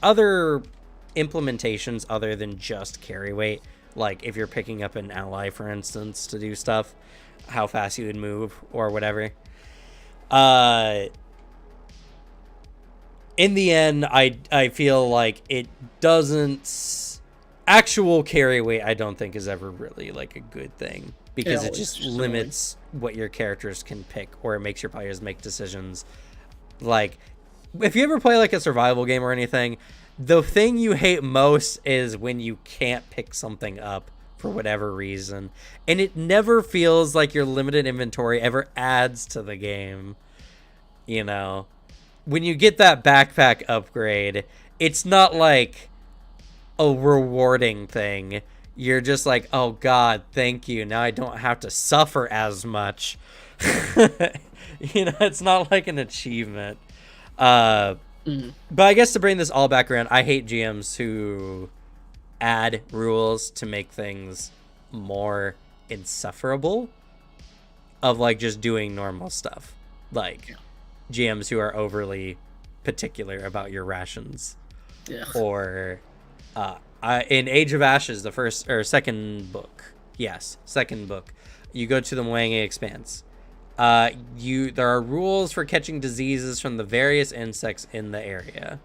implementations other than just carry weight. Like if you're picking up an ally, for instance, to do stuff, how fast you would move or whatever. In the end, I feel like it doesn't... Actual carry weight, I don't think, is ever really like a good thing, because it just limits what your characters can pick, or it makes your players make decisions. Like, if you ever play like a survival game or anything, the thing you hate most is when you can't pick something up for whatever reason, and it never feels like your limited inventory ever adds to the game. You know, when you get that backpack upgrade, it's not like a rewarding thing. You're just like, oh god, thank you, now I don't have to suffer as much. You know, it's not like an achievement. But I guess to bring this all back around, I hate GMs who add rules to make things more insufferable of like just doing normal stuff. Like GMs who are overly particular about your rations. Yeah. Or in Age of Ashes, the first or second book, second book, you go to the Mwangi Expanse. There are rules for catching diseases from the various insects in the area,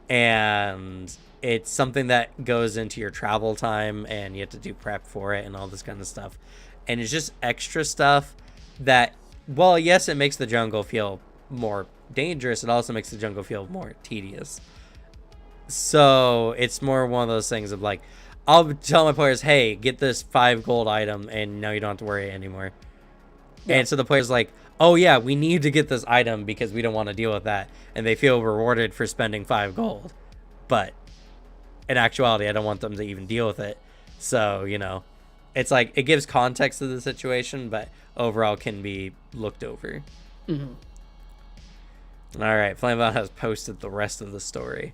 and it's something that goes into your travel time, and you have to do prep for it and all this kind of stuff. And it's just extra stuff that, well, yes, it makes the jungle feel more dangerous. It also makes the jungle feel more tedious. So it's more one of those things of like, I'll tell my players, hey, get this 5 gold item, and now you don't have to worry anymore. Yeah. And so the player's like, oh yeah, we need to get this item because we don't want to deal with that. And they feel rewarded for spending 5 gold. But in actuality, I don't want them to even deal with it. So, you know, it's like, it gives context to the situation, but overall can be looked over. All right, Flamebound has posted the rest of the story.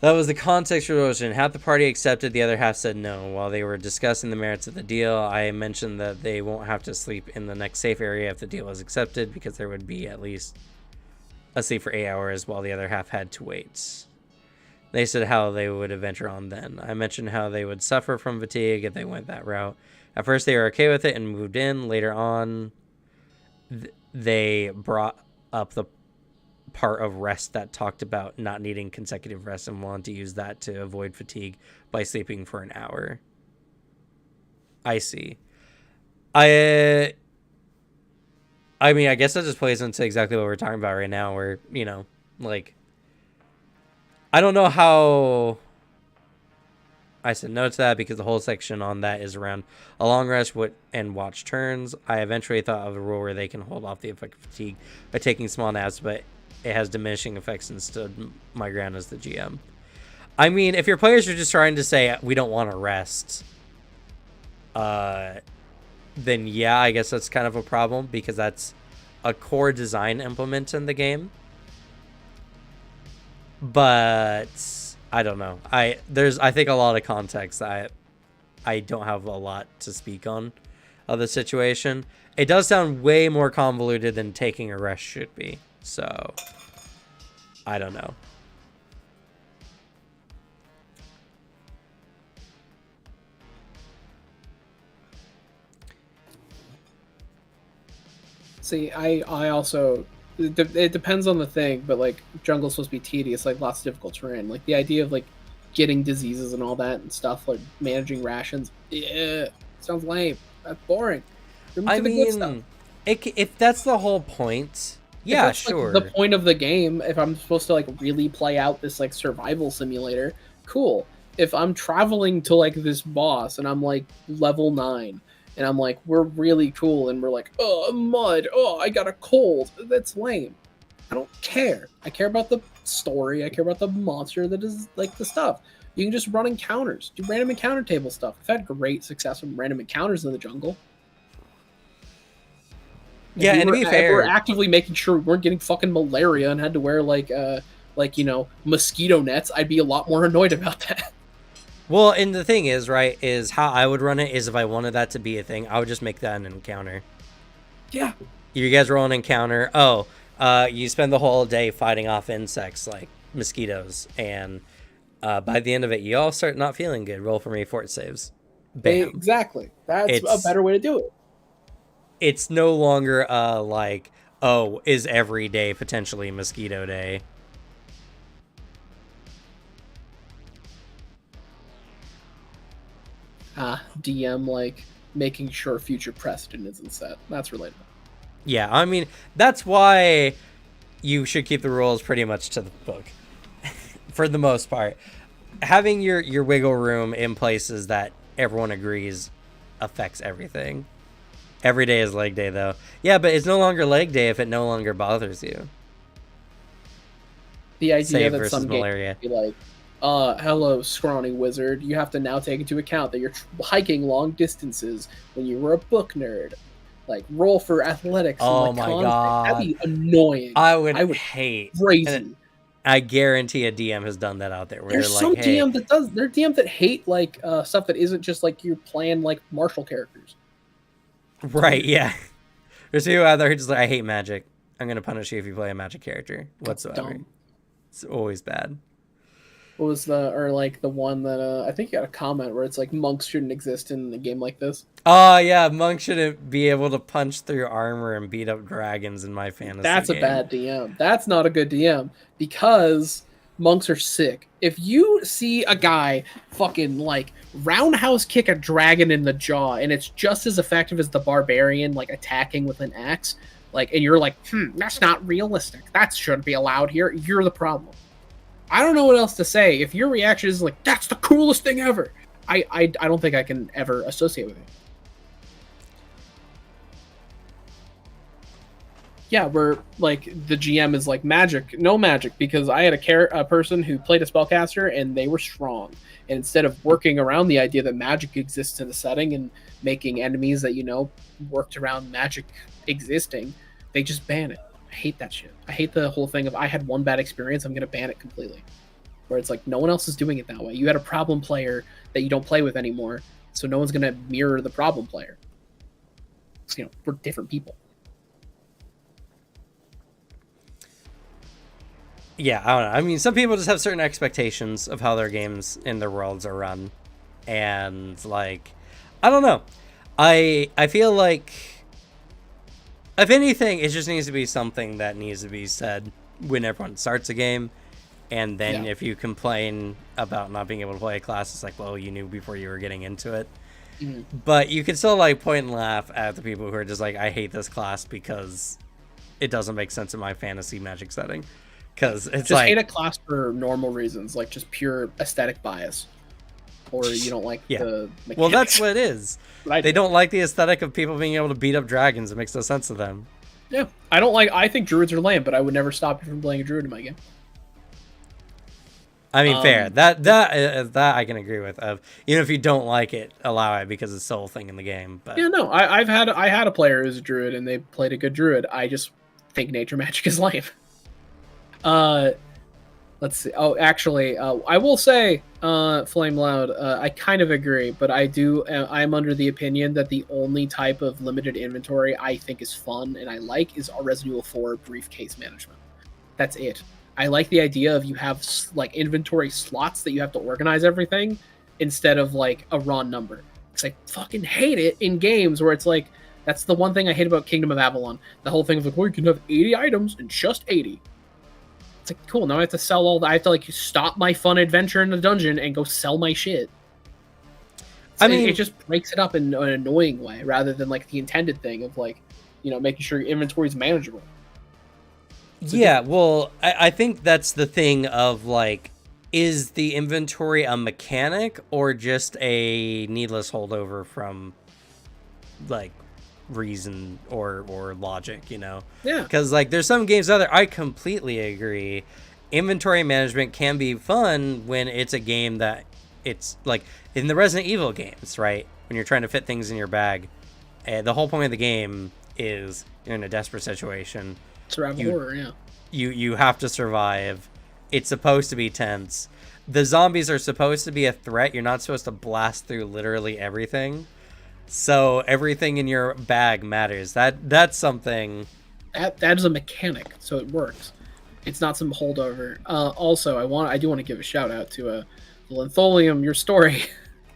That was the contextualization. Half the party accepted, the other half said no. While they were discussing the merits of the deal, I mentioned that they won't have to sleep in the next safe area if the deal is accepted, because there would be at least a sleep for 8 hours while the other half had to wait. They said how they would venture on then. I mentioned how they would suffer from fatigue if they went that route. At first they were okay with it and moved in. Later on, they brought up the part of rest that talked about not needing consecutive rest and wanted to use that to avoid fatigue by sleeping for an hour. I see. I mean, I guess that just plays into exactly what we're talking about right now, where, you know, like, I don't know how I said no to that, because the whole section on that is around a long rest and watch turns. I eventually thought of a rule where they can hold off the effect of fatigue by taking small naps, but it has diminishing effects and stood my ground as the GM. I mean, if your players are just trying to say, we don't want to rest, then yeah, I guess that's kind of a problem, because that's a core design implement in the game. But I don't know. I think a lot of context. I don't have a lot to speak on of the situation. It does sound way more convoluted than taking a rest should be. So, I don't know. See, I also... It depends on the thing, but, like, jungle's supposed to be tedious, like, lots of difficult terrain. Like, the idea of, like, getting diseases and all that and stuff, like, managing rations, yeah, sounds lame. That's boring. I mean, if that's the whole point... Yeah, sure. Like, the point of the game, if I'm supposed to like really play out this like survival simulator, cool. If I'm traveling to like this boss and I'm like level 9 and I'm like, we're really cool, and we're like, oh, mud, oh, I got a cold. That's lame. I don't care. I care about the story. I care about the monster that is like the stuff. You can just run encounters, do random encounter table stuff. I've had great success with random encounters in the jungle. Yeah, and to be fair, we're actively making sure we weren't getting fucking malaria and had to wear like mosquito nets. I'd be a lot more annoyed about that. Well, and the thing is, right, is how I would run it is if I wanted that to be a thing, I would just make that an encounter. Yeah. You guys roll an encounter. Oh, you spend the whole day fighting off insects like mosquitoes, and by the end of it, you all start not feeling good. Roll for me fort saves. Bam. Exactly. That's a better way to do it. It's no longer like, oh, is every day potentially mosquito day? DM like making sure future precedent isn't set. That's relatable. Yeah, I mean, that's why you should keep the rules pretty much to the book. For the most part. Having your wiggle room in places that everyone agrees affects everything. Every day is leg day, though. Yeah, but it's no longer leg day if it no longer bothers you. The idea that some malaria. Be like, hello, scrawny wizard. You have to now take into account that you're hiking long distances when you were a book nerd. Like, roll for athletics. Oh my god, that'd be annoying. I would hate crazy. I guarantee a DM has done that out there. Where There's like, some hey, DM that does. There are DMs that hate like stuff that isn't just like you're playing like martial characters. Right? Yeah. There's people out there who just like, I hate magic. I'm gonna punish you if you play a magic character whatsoever. It's always bad. What was the one that I think you got a comment where it's like monks shouldn't exist in a game like this? Oh yeah, monks shouldn't be able to punch through armor and beat up dragons in my fantasy. That's a bad DM. That's not a good DM because monks are sick. If you see a guy fucking like roundhouse kick a dragon in the jaw and it's just as effective as the barbarian like attacking with an axe, like, and you're like, that's not realistic. That shouldn't be allowed here. You're the problem. I don't know what else to say. If your reaction is like, that's the coolest thing ever, I don't think I can ever associate with it. Yeah, where like the GM is like no magic, because I had a person who played a spellcaster and they were strong. And instead of working around the idea that magic exists in the setting and making enemies that, worked around magic existing, they just ban it. I hate that shit. I hate the whole thing of I had one bad experience, I'm going to ban it completely. Where it's like no one else is doing it that way. You had a problem player that you don't play with anymore, so no one's going to mirror the problem player. So, we're different people. Yeah, I don't know. I mean, some people just have certain expectations of how their games and their worlds are run. And, like, I don't know. I feel like, if anything, it just needs to be something that needs to be said when everyone starts a game. And then if you complain about not being able to play a class, it's like, well, you knew before you were getting into it. Mm-hmm. But you can still, like, point and laugh at the people who are just like, I hate this class because it doesn't make sense in my fantasy magic setting. Because it's just hate a class for normal reasons, like just pure aesthetic bias, or you don't like the mechanics. Well, that's what it is. They don't like the aesthetic of people being able to beat up dragons. It makes no sense to them. Yeah, I think druids are lame, but I would never stop you from playing a druid in my game. I mean, fair. That I can agree with. Even if you don't like it, allow it because it's the whole thing in the game. But yeah, no, I had a player who's a druid and they played a good druid. I just think nature magic is lame. Let's see. Oh, actually, I will say, Flame Loud, I kind of agree, but I'm under the opinion that the only type of limited inventory I think is fun and I like is our Resident Evil 4 briefcase management. That's it. I like the idea of you have like inventory slots that you have to organize everything instead of like a raw number. Because I fucking hate it in games where it's like, that's the one thing I hate about Kingdom of Avalon. The whole thing of like, well, you can have 80 items and just 80. It's like, cool, now I have to sell all I have to like stop my fun adventure in the dungeon and go sell my shit. I mean, it just breaks it up in an annoying way rather than like the intended thing of like, making sure your inventory is manageable. Well, I think that's the thing of like, is the inventory a mechanic or just a needless holdover from like reason or logic, you know? Yeah. Because like there's some games out there, I completely agree. Inventory management can be fun when it's a game that it's like in the Resident Evil games, right? When you're trying to fit things in your bag, the whole point of the game is you're in a desperate situation. Survival horror, yeah. You have to survive. It's supposed to be tense. The zombies are supposed to be a threat. You're not supposed to blast through literally everything. So everything in your bag matters. That's something. That is a mechanic, so it works. It's not some holdover. Also, I do want to give a shout out to Lintholium, your story.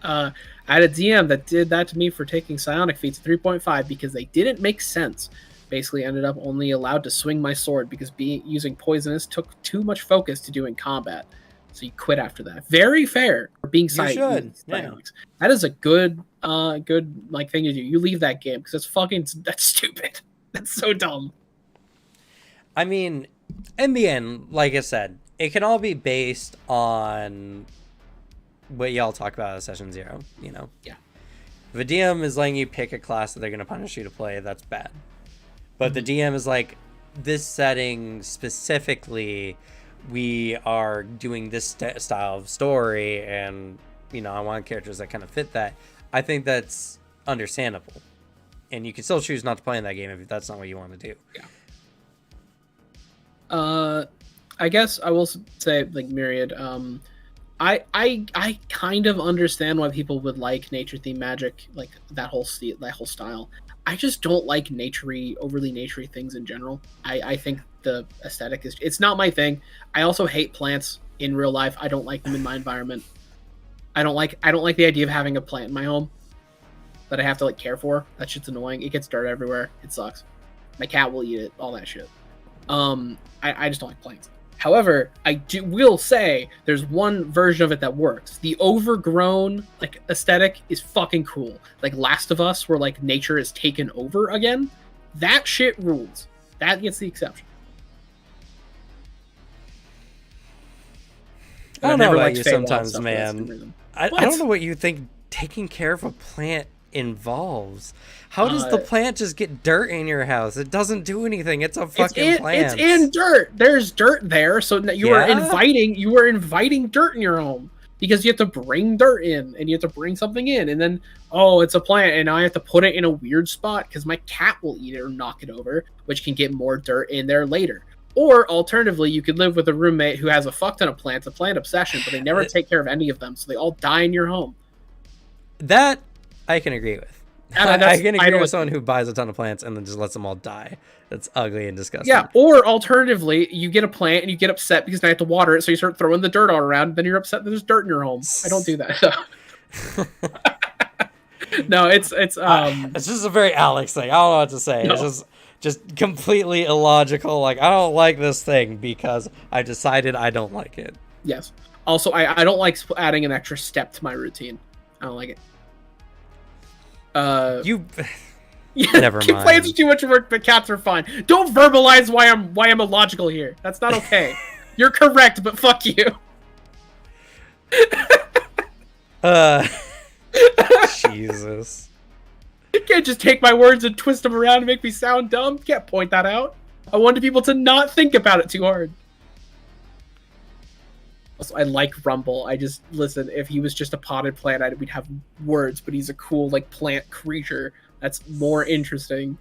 I had a DM that did that to me for taking psionic feats at 3.5 because they didn't make sense. Basically ended up only allowed to swing my sword because using poisonous took too much focus to do in combat. So you quit after that. Very fair for being psionics. Yeah. That is a good like thing to do. You leave that game because that's stupid. That's so dumb. I mean, in the end, like I said, it can all be based on what y'all talk about at session 0, you know? Yeah. If a DM is letting you pick a class that they're going to punish you to play, that's bad. But the DM is like, this setting specifically, we are doing this style of story, and, you know, I want characters that kind of fit that. I think that's understandable. And you can still choose not to play in that game if that's not what you want to do. Yeah. I guess I will say, like, Myriad, I kind of understand why people would like nature-themed magic, like that whole style. I just don't like overly naturey things in general. I think the aesthetic it's not my thing. I also hate plants in real life. I don't like them in my environment. I don't like the idea of having a plant in my home that I have to like care for. That shit's annoying. It gets dirt everywhere. It sucks. My cat will eat it. All that shit. I just don't like plants. However, will say there's one version of it that works. The overgrown like aesthetic is fucking cool. Like Last of Us, where like nature is taken over again. That shit rules. That gets the exception. I don't know about you sometimes, man. I don't know what you think taking care of a plant involves. How does the plant just get dirt in your house? It doesn't do anything. It's a fucking plant. It's in dirt. There's dirt there, so you are inviting dirt in your home because you have to bring dirt in and you have to bring something in, and then it's a plant and I have to put it in a weird spot because my cat will eat it or knock it over, which can get more dirt in there later. Or alternatively, you could live with a roommate who has a fuck ton of plants, a plant obsession, but they never take care of any of them, so they all die in your home. That I can agree with. I can agree with someone who buys a ton of plants and then just lets them all die. That's ugly and disgusting. Yeah, or alternatively, you get a plant and you get upset because now you have to water it, so you start throwing the dirt all around, then you're upset that there's dirt in your home. I don't do that. No, it's just a very Alex thing. I don't know what to say. No. It's just completely illogical. Like, I don't like this thing because I decided I don't like it. Yes. Also, I don't like adding an extra step to my routine. I don't like it. Never mind. Plants are too much work, but cats are fine. Don't verbalize why I'm illogical here. That's not okay. You're correct, but fuck you. Jesus. You can't just take my words and twist them around and make me sound dumb. You can't point that out. I wanted people to not think about it too hard. Also, I like Rumble. Listen, if he was just a potted plant, we'd have words, but he's a cool, like, plant creature. That's more interesting.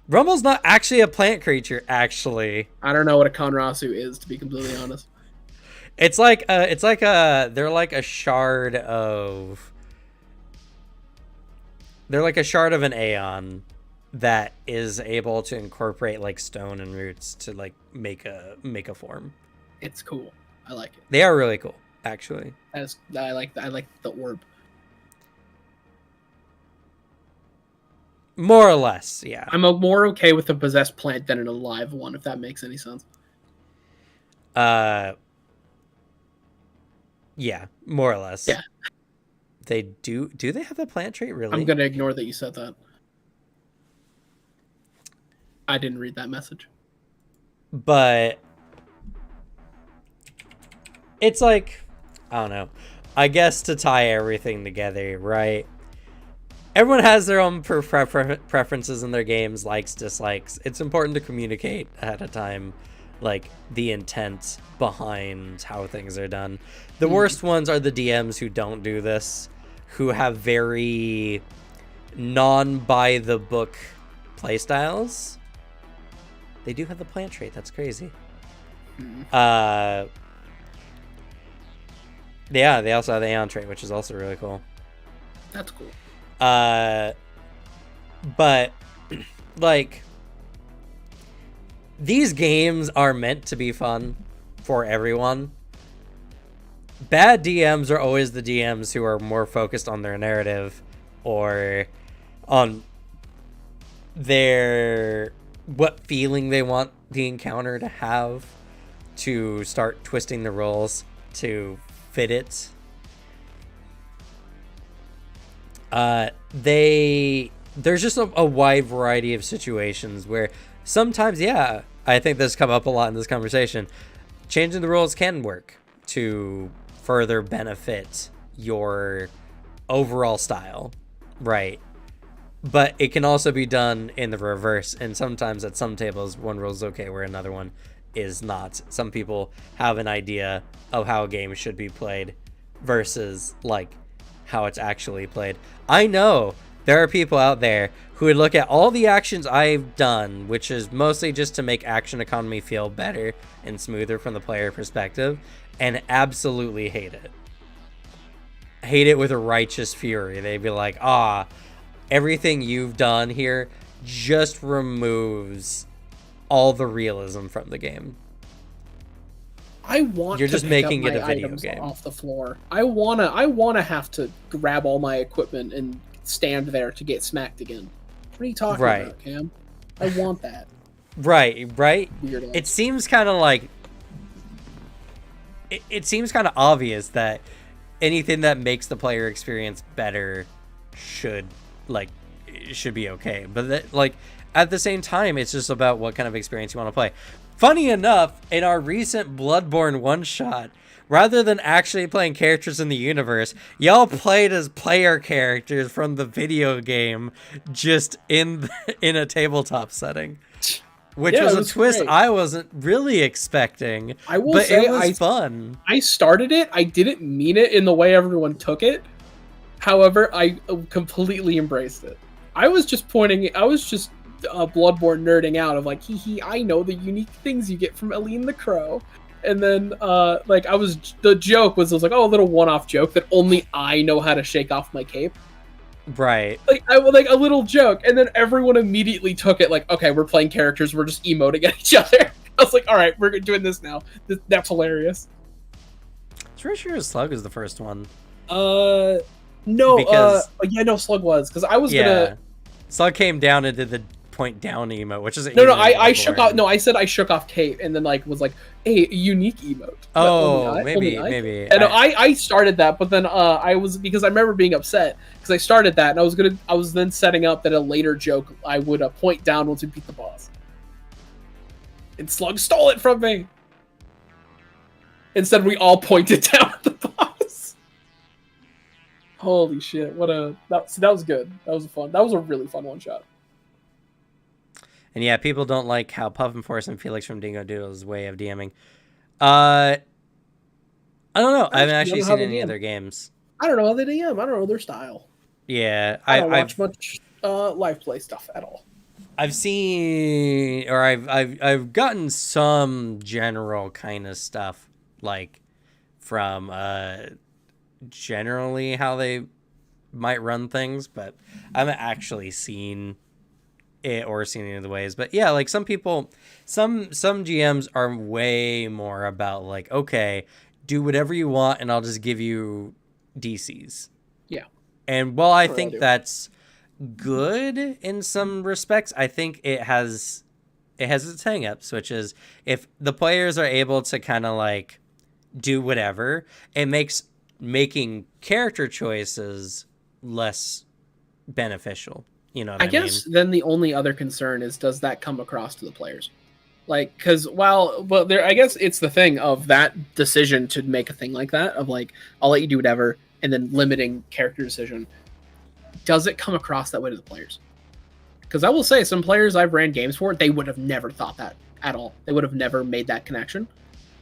Rumble's not actually a plant creature, actually. I don't know what a Konrasu is, to be completely honest. They're like a shard of... They're like a shard of an Aeon that is able to incorporate, like, stone and roots to, like, make a form. It's cool. I like it. They are really cool, actually. I like the orb. More or less, yeah. I'm more okay with a possessed plant than an alive one, if that makes any sense. Yeah, more or less. Yeah. They do they have the plant trait, really? I'm gonna ignore that you said that. I didn't read that message. But it's like, I don't know. I guess to tie everything together, right? everyone has their own preferences in their games, likes, dislikes. It's important to communicate ahead of time, like the intent behind how things are done. The worst ones are the DMs who don't do this, who have very non by the book playstyles. They do have the plant trait. That's crazy. Yeah, they also have the Aeon trait, which is also really cool. That's cool. But like, these games are meant to be fun for everyone. Bad DMs are always the DMs who are more focused on their narrative or on their what feeling they want the encounter to have, to start twisting the roles to fit it. There's just a wide variety of situations where sometimes, yeah, I think this come up a lot in this conversation, changing the rules can work to further benefit your overall style, right? But it can also be done in the reverse, and sometimes at some tables one rule is okay where another one is not. Some people have an idea of how a game should be played versus like how it's actually played. I know there are people out there who would look at all the actions I've done, which is mostly just to make action economy feel better and smoother from the player perspective, and absolutely hate it. Hate it with a righteous fury. They'd be like, everything you've done here just removes all the realism from the game. You're just making it a video game off the floor. I wanna have to grab all my equipment and stand there to get smacked again. What are you talking about, Cam? I want that. Right. Weird. It seems kind of like it seems kind of obvious that anything that makes the player experience better should be okay. But like at the same time, it's just about what kind of experience you want to play. Funny enough, in our recent Bloodborne one-shot, rather than actually playing characters in the universe, y'all played as player characters from the video game, just in a tabletop setting, which was a twist great. I wasn't really expecting. I will say it was fun. I started it. I didn't mean it in the way everyone took it. However, I completely embraced it. I was just Bloodborne nerding out of like, I know the unique things you get from Aline the Crow. And then, the joke was like, a little one-off joke that only I know how to shake off my cape. Right. A little joke. And then everyone immediately took it like, okay, we're playing characters, we're just emoting at each other. I was like, all right, we're doing this now. That's hilarious. I'm pretty sure Slug is the first one. No, Slug was. Because I was gonna... Slug came down and did the point down emote, which is I shook off. No, I said I shook off cape, and then was like, "Hey, unique emote." Maybe. And I started that, but then because I remember being upset because I started that, and I was then setting up that a later joke I would point down once we beat the boss, and Slug stole it from me. Instead, we all pointed down at the boss. Holy shit! That was good. That was a really fun one shot. And yeah, people don't like how Puffin Force and Felix from Dingo Doodle's way of DMing. I don't know. I haven't actually seen any other games. I don't know how they DM. I don't know their style. Yeah, I don't watch much live play stuff at all. I've seen, or I've gotten some general kind of stuff from generally how they might run things, but I haven't actually seen it or seen any of the ways. But yeah, some people, some GMs are way more about okay, do whatever you want and I'll just give you DCs. Yeah. And while I think that's good in some respects, I think it has its hang-ups, which is if the players are able to kind of do whatever, it makes making character choices less beneficial. You know what I mean? guess then the only other concern is, does that come across to the players? Because I guess it's the thing of that decision to make a thing like that of I'll let you do whatever, and then limiting character decision. does it come across that way to the players? Because I will say, some players I've ran games for, they would have never thought that at all. They would have never made that connection.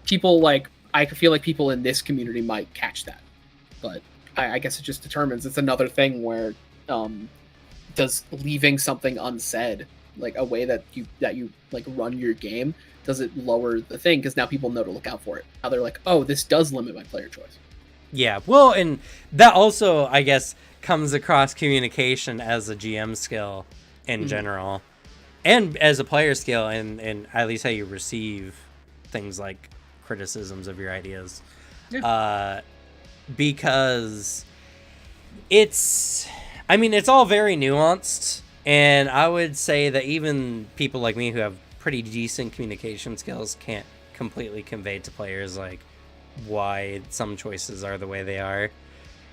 People like, I feel like people in this community might catch that, but I guess it just determines. It's another thing where does leaving something unsaid, like a way that you like run your game, does it lower the thing? Because now people know to look out for it. Now they're like, oh, this does limit my player choice. Yeah, well, and that also, I guess, comes across communication as a GM skill in general, and as a player skill, and at least how you receive things like criticisms of your ideas. Yeah. Because it's all very nuanced, and I would say that even people like me who have pretty decent communication skills can't completely convey to players like why some choices are the way they are,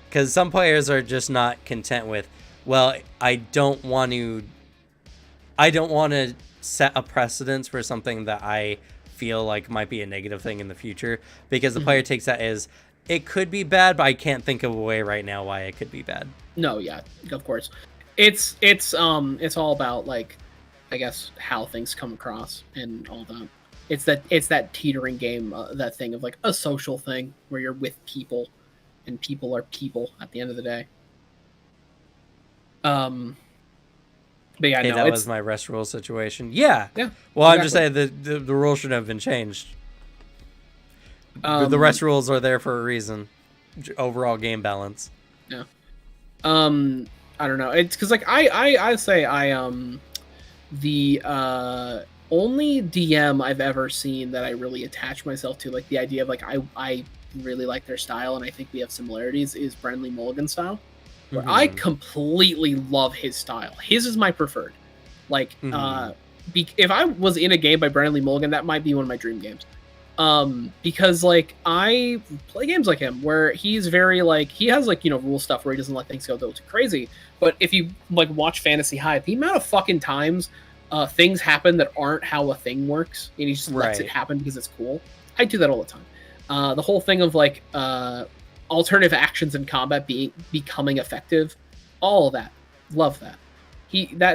because some players are just not content with, well, I don't want to set a precedence for something that I feel like might be a negative thing in the future, because the player takes that as, it could be bad, but I can't think of a way right now why it could be bad. No, yeah, of course. It's all about, like, I guess, how things come across and all that. It's that teetering game, that thing of like a social thing where you're with people, and people are people at the end of the day. But yeah, hey, no, that was my rest rule situation. Yeah. Yeah. Well, exactly. I'm just saying the rules should have been changed. The rest rules are there for a reason. Overall game balance. Yeah. I don't know. It's because, like, I say the only DM I've ever seen that I really attach myself to, like the idea of like I really like their style and I think we have similarities, is Brenly Mulligan style. Where I completely love his style. His is my preferred. Like, if I was in a game by Brenly Mulligan, that might be one of my dream games. Because like I play games like him where he's very like, he has like, rule stuff where he doesn't let things go too crazy. But if you like watch Fantasy Hive, the amount of fucking times things happen that aren't how a thing works, and he just lets it happen because it's cool. I do that all the time. The whole thing of like alternative actions in combat becoming effective, all of that, love that.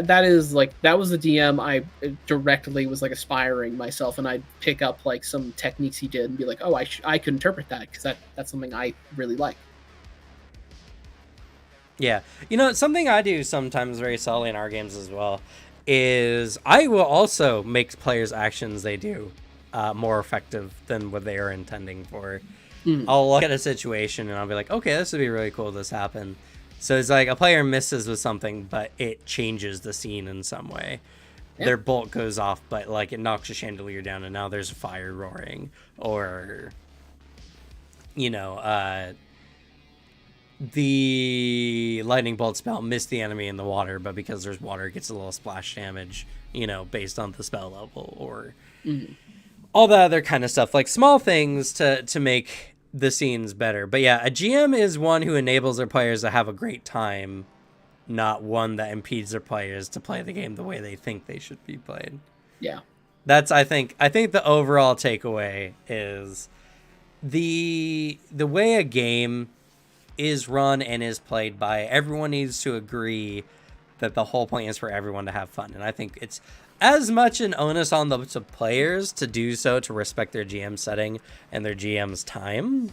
That is like, that was the DM I directly was like aspiring myself, and I'd pick up like some techniques he did and be like, oh, I could interpret that because that's something I really like. Yeah, something I do sometimes very subtly in our games as well is I will also make players' actions they do more effective than what they are intending for. I'll look at a situation and I'll be like, okay, this would be really cool if this happened. So it's like a player misses with something, but it changes the scene in some way. Yeah. Their bolt goes off, but like it knocks a chandelier down and now there's a fire roaring. Or, the lightning bolt spell missed the enemy in the water, but because there's water, it gets a little splash damage, based on the spell level, or all that other kind of stuff. Like small things to make the scenes better. But yeah, a GM is one who enables their players to have a great time, not one that impedes their players to play the game the way they think they should be played. Yeah. That's I think the overall takeaway is the way a game is run and is played by, everyone needs to agree that the whole point is for everyone to have fun. And I think it's as much an onus on the players to do so, to respect their GM setting and their GM's time,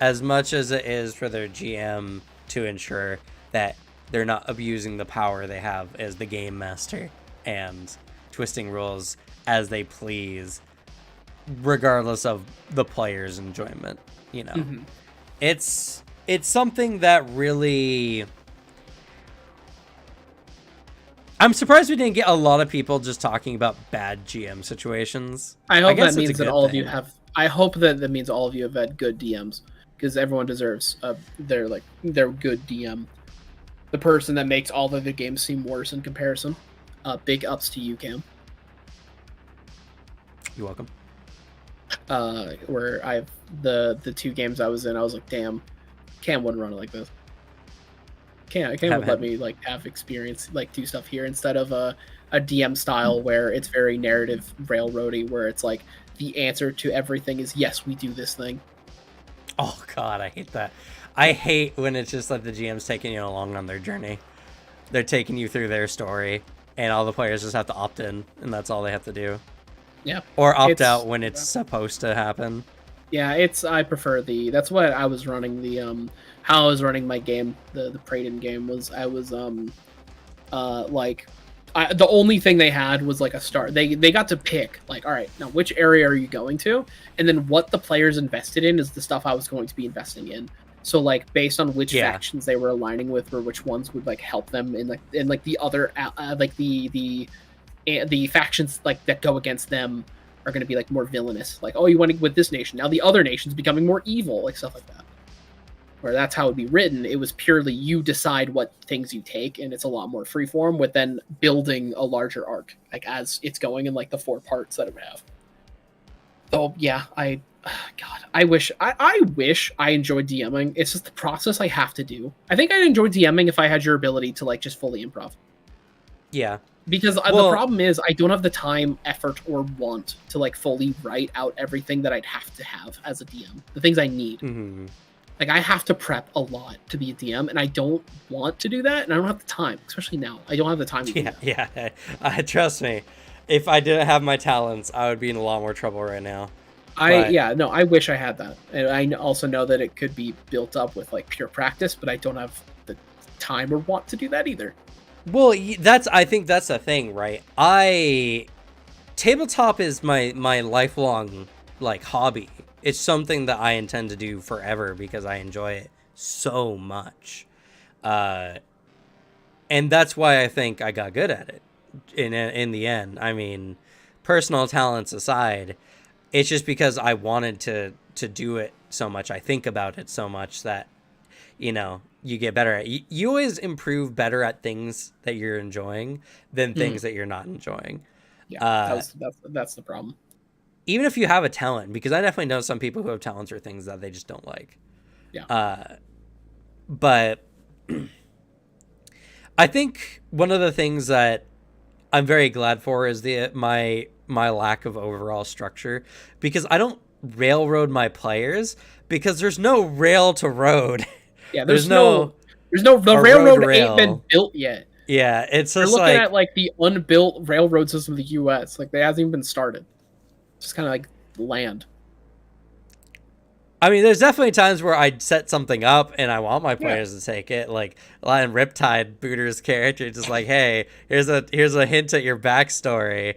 as much as it is for their GM to ensure that they're not abusing the power they have as the game master and twisting rules as they please, regardless of the player's enjoyment. It's something that really, I'm surprised we didn't get a lot of people just talking about bad GM situations. I hope that means that all of you have. I hope that means all of you have had good DMs, because everyone deserves their good DM. The person that makes all of the games seem worse in comparison. Big ups to you, Cam. You're welcome. Where I've the two games I was in, I was like, damn, Cam wouldn't run it like this. Cam would let me like have experience, like do stuff here instead of a DM style where it's very narrative railroady, where it's like the answer to everything is yes, we do this thing. Oh god, I hate that. I hate when it's just like the GM's taking you along on their journey. They're taking you through their story, and all the players just have to opt in, and that's all they have to do. Yeah. Or opt out when it's supposed to happen. Yeah, I prefer that's what I was running how I was running my game, the Praeton game was I was the only thing they had was like a start. They got to pick like, all right, now which area are you going to, and then what the players invested in is the stuff I was going to be investing in. So like based on which factions they were aligning with, or which ones would like help them in like the other like the factions like that go against them are going to be like more villainous. Like, oh, you went with this nation, now the other nation's becoming more evil, like stuff like that. Where that's how it would be written. It was purely you decide what things you take, and it's a lot more freeform with then building a larger arc, like as it's going in like the 4 parts that it would have. Oh yeah, I wish I enjoyed DMing. It's just the process I have to do. I think I'd enjoy DMing if I had your ability to like just fully improv. Yeah. Because the problem is I don't have the time, effort, or want to like fully write out everything that I'd have to have as a DM. The things I need. Mm-hmm. Like, I have to prep a lot to be a DM, and I don't want to do that, and I don't have the time, especially now. I don't have the time to do that. Yeah. Trust me. If I didn't have my talents, I would be in a lot more trouble right now. I wish I had that. And I also know that it could be built up with, like, pure practice, but I don't have the time or want to do that either. Well, I think that's the thing, right? Tabletop is my lifelong, like, hobby. It's something that I intend to do forever because I enjoy it so much. And that's why I think I got good at it in the end. I mean, personal talents aside, it's just because I wanted to do it so much. I think about it so much that, you know, you get better at it. You always improve better at things that you're enjoying than things that you're not enjoying. Yeah, that's the problem. Even if you have a talent, because I definitely know some people who have talents or things that they just don't like. Yeah. But I think one of the things that I'm very glad for is my lack of overall structure, because I don't railroad my players because there's no rail to road. Yeah, the railroad ain't been built yet. Yeah, it's We're just looking at like the unbuilt railroad system of the U.S. Like, they hasn't even been started. Just kind of like land. I mean, there's definitely times where I'd set something up and I want my players to take it. Like, Lion Riptide, Booter's character, just like, hey, here's a hint at your backstory.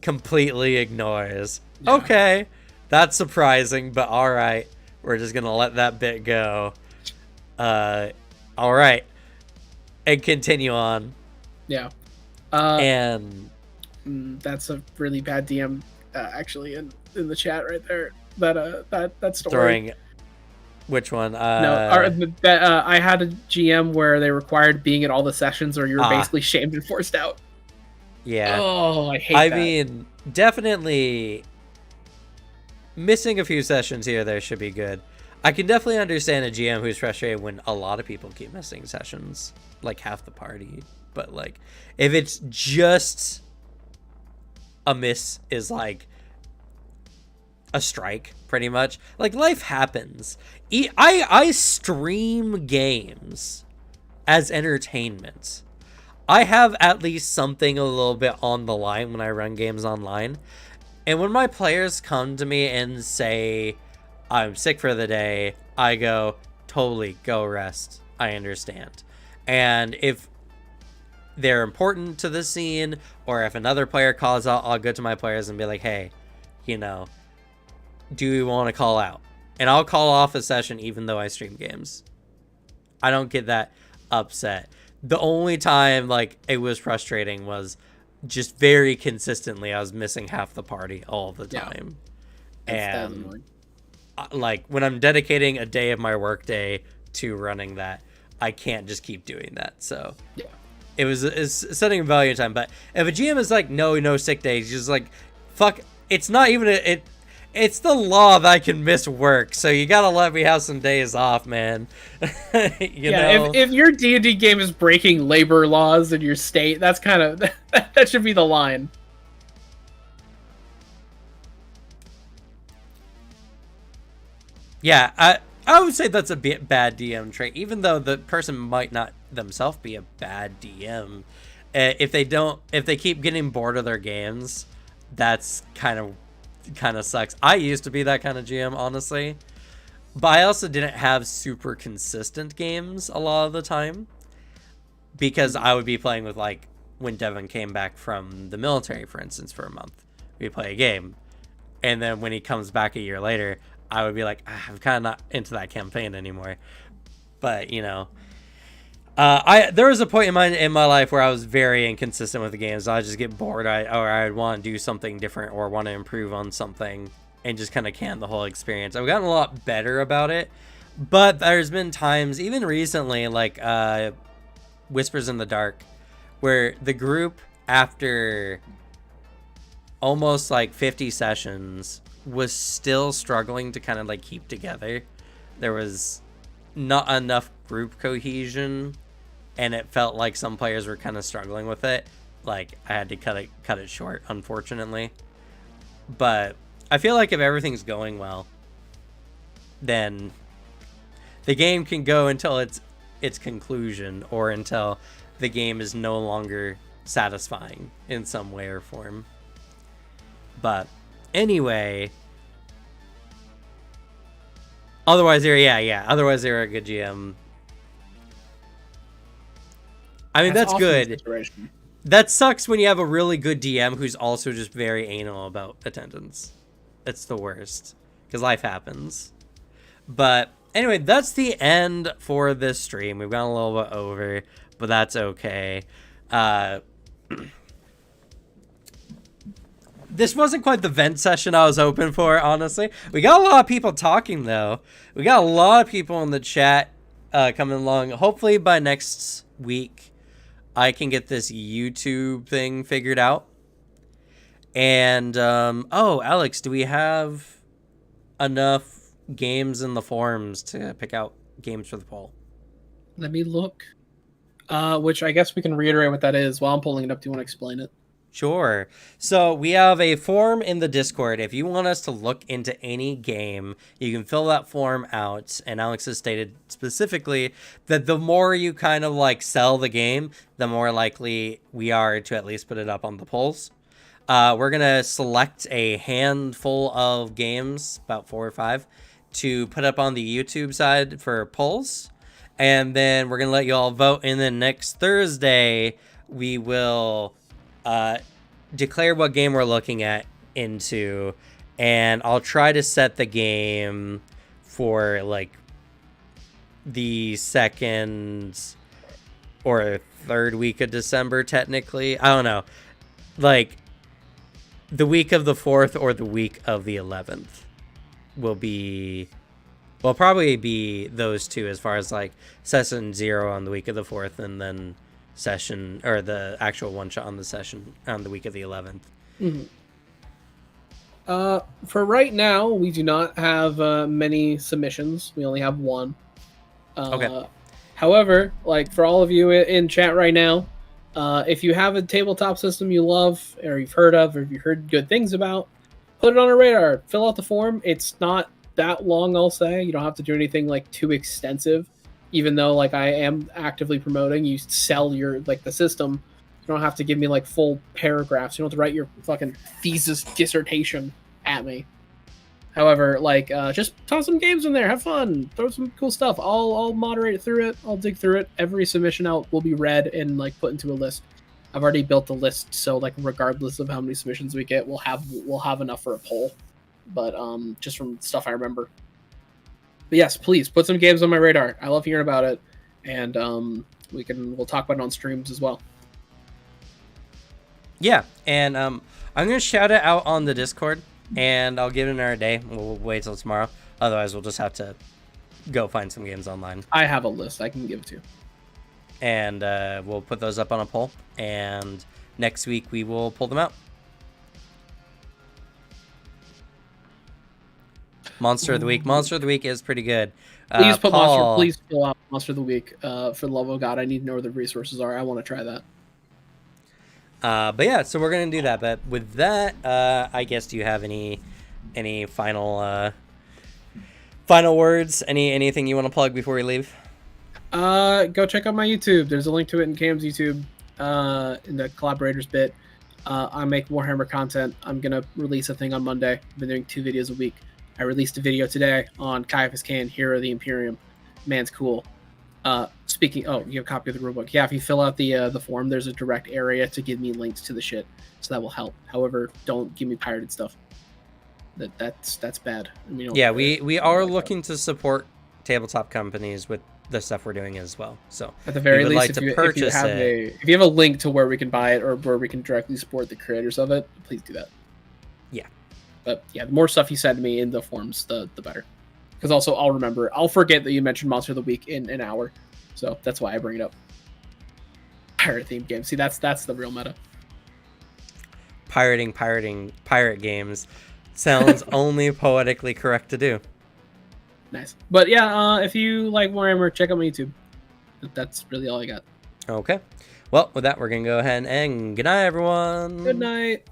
Completely ignores. Yeah. Okay, that's surprising, but all right, we're just gonna let that bit go. All right, and continue on. Yeah. And that's a really bad DM. Actually, in the chat right there, that story. Throwing, which one? I had a GM where they required being at all the sessions, or you were basically shamed and forced out. Yeah. Oh, I hate that. I mean, definitely missing a few sessions here or there should be good. I can definitely understand a GM who's frustrated when a lot of people keep missing sessions, like half the party. But like, if it's just a miss is like a strike, pretty much. Like, life happens. I stream games as entertainment. I have at least something a little bit on the line when I run games online. And when my players come to me and say, I'm sick for the day, I go, totally, go rest. I understand. And if they're important to the scene, or if another player calls out, I'll go to my players and be like, hey, you know, do you want to call out? And I'll call off a session even though I stream games. I don't get that upset. The only time like it was frustrating was just very consistently I was missing half the party all the time. Yeah. And like, when I'm dedicating a day of my work day to running that, I can't just keep doing that. So yeah. It's setting a value in time. But if a GM is like, no sick days, just like, fuck, it's not even it's the law that I can miss work, so you gotta let me have some days off, man. you know? If your D&D game is breaking labor laws in your state, that's kind of that should be the line. Yeah, I would say that's a bad DM trait, even though the person might not themselves be a bad DM. If they keep getting bored of their games, that's kind of sucks. I used to be that kind of GM, honestly, but I also didn't have super consistent games a lot of the time because I would be playing with, like, when Devin came back from the military, for instance, for a month, we play a game, and then when he comes back a year later, I would be like, I'm kind of not into that campaign anymore. But, you know, there was a point in my life where I was very inconsistent with the games. I'd just get bored, or I'd want to do something different or want to improve on something and just kind of can the whole experience. I've gotten a lot better about it, but there's been times, even recently, like Whispers in the Dark, where the group, after almost like 50 sessions, was still struggling to kind of like keep together. There was not enough group cohesion, and it felt like some players were kind of struggling with it. Like, I had to cut it short, unfortunately. But I feel like if everything's going well, then the game can go until its conclusion, or until the game is no longer satisfying in some way or form. But anyway, otherwise they're a good GM. I mean, that's good. That sucks when you have a really good DM who's also just very anal about attendance. It's the worst, because life happens. But anyway, that's the end for this stream. We've gone a little bit over, but that's okay. This wasn't quite the vent session I was hoping for, honestly. We got a lot of people talking, though. We got a lot of people in the chat coming along. Hopefully by next week, I can get this YouTube thing figured out. And, oh, Alex, do we have enough games in the forums to pick out games for the poll? Let me look. Which I guess we can reiterate what that is. While I'm pulling it up, do you want to explain it? Sure. So we have a form in the Discord. If you want us to look into any game, you can fill that form out. And Alex has stated specifically that the more you kind of like sell the game, the more likely we are to at least put it up on the polls. We're going to select a handful of games, about 4 or 5, to put up on the YouTube side for polls. And then we're going to let you all vote. And then next Thursday, we will declare what game we're looking at into, and I'll try to set the game for like the second or third week of December, technically. I don't know, like the week of the 4th or the week of the 11th will probably be those two, as far as like session 0 on the week of the 4th, and then session, or the actual one shot on the session on the week of the 11th. Mm-hmm. For right now, we do not have many submissions. We only have one. Okay. However, like for all of you in chat right now, if you have a tabletop system you love, or you've heard of, or you've heard good things about, put it on a radar. Fill out the form. It's not that long, I'll say. You don't have to do anything like too extensive. Even though like I am actively promoting, you sell your like the system. You don't have to give me like full paragraphs. You don't have to write your fucking thesis dissertation at me. However, like just toss some games in there, have fun, throw some cool stuff. I'll moderate through it. I'll dig through it. Every submission out will be read and like put into a list. I've already built the list, so like regardless of how many submissions we get, we'll have enough for a poll. But just from stuff I remember. But yes, please put some games on my radar. I love hearing about it, and we'll talk about it on streams as well. Yeah, and I'm gonna shout it out on the Discord, and I'll give it another day. We'll wait till tomorrow. Otherwise, we'll just have to go find some games online. I have a list I can give it to you, and we'll put those up on a poll. And next week we will pull them out. Monster of the Week. Monster of the Week is pretty good. Please put Paul, please fill out Monster of the Week. For the love of God, I need to know where the resources are. I want to try that. But yeah, so we're gonna do that. But with that, I guess, do you have any final Final words. Anything you want to plug before we leave? Go check out my YouTube. There's a link to it in Cam's YouTube, in the collaborators bit. I make Warhammer content. I'm gonna release a thing on Monday. I've been doing 2 videos a week. I released a video today on Caiaphas Cain, Hero of the Imperium. Man's cool. Speaking, you have a copy of the rulebook. Yeah, if you fill out the form, there's a direct area to give me links to the shit, so that will help. However, don't give me pirated stuff. That's bad. Yeah, we are looking to support tabletop companies with the stuff we're doing as well. So at the very least, like if you have a link to where we can buy it or where we can directly support the creators of it, please do that. Yeah. But yeah, the more stuff you send me in the forms, the better. Because also I'll forget that you mentioned Monster of the Week in an hour, so that's why I bring it up. Pirate themed games. See, that's the real meta. Pirate games sounds only poetically correct to do. Nice. But yeah, if you like Warhammer, check out my YouTube. That's really all I got. Okay. Well, with that, we're going to go ahead and good night, everyone. Good night.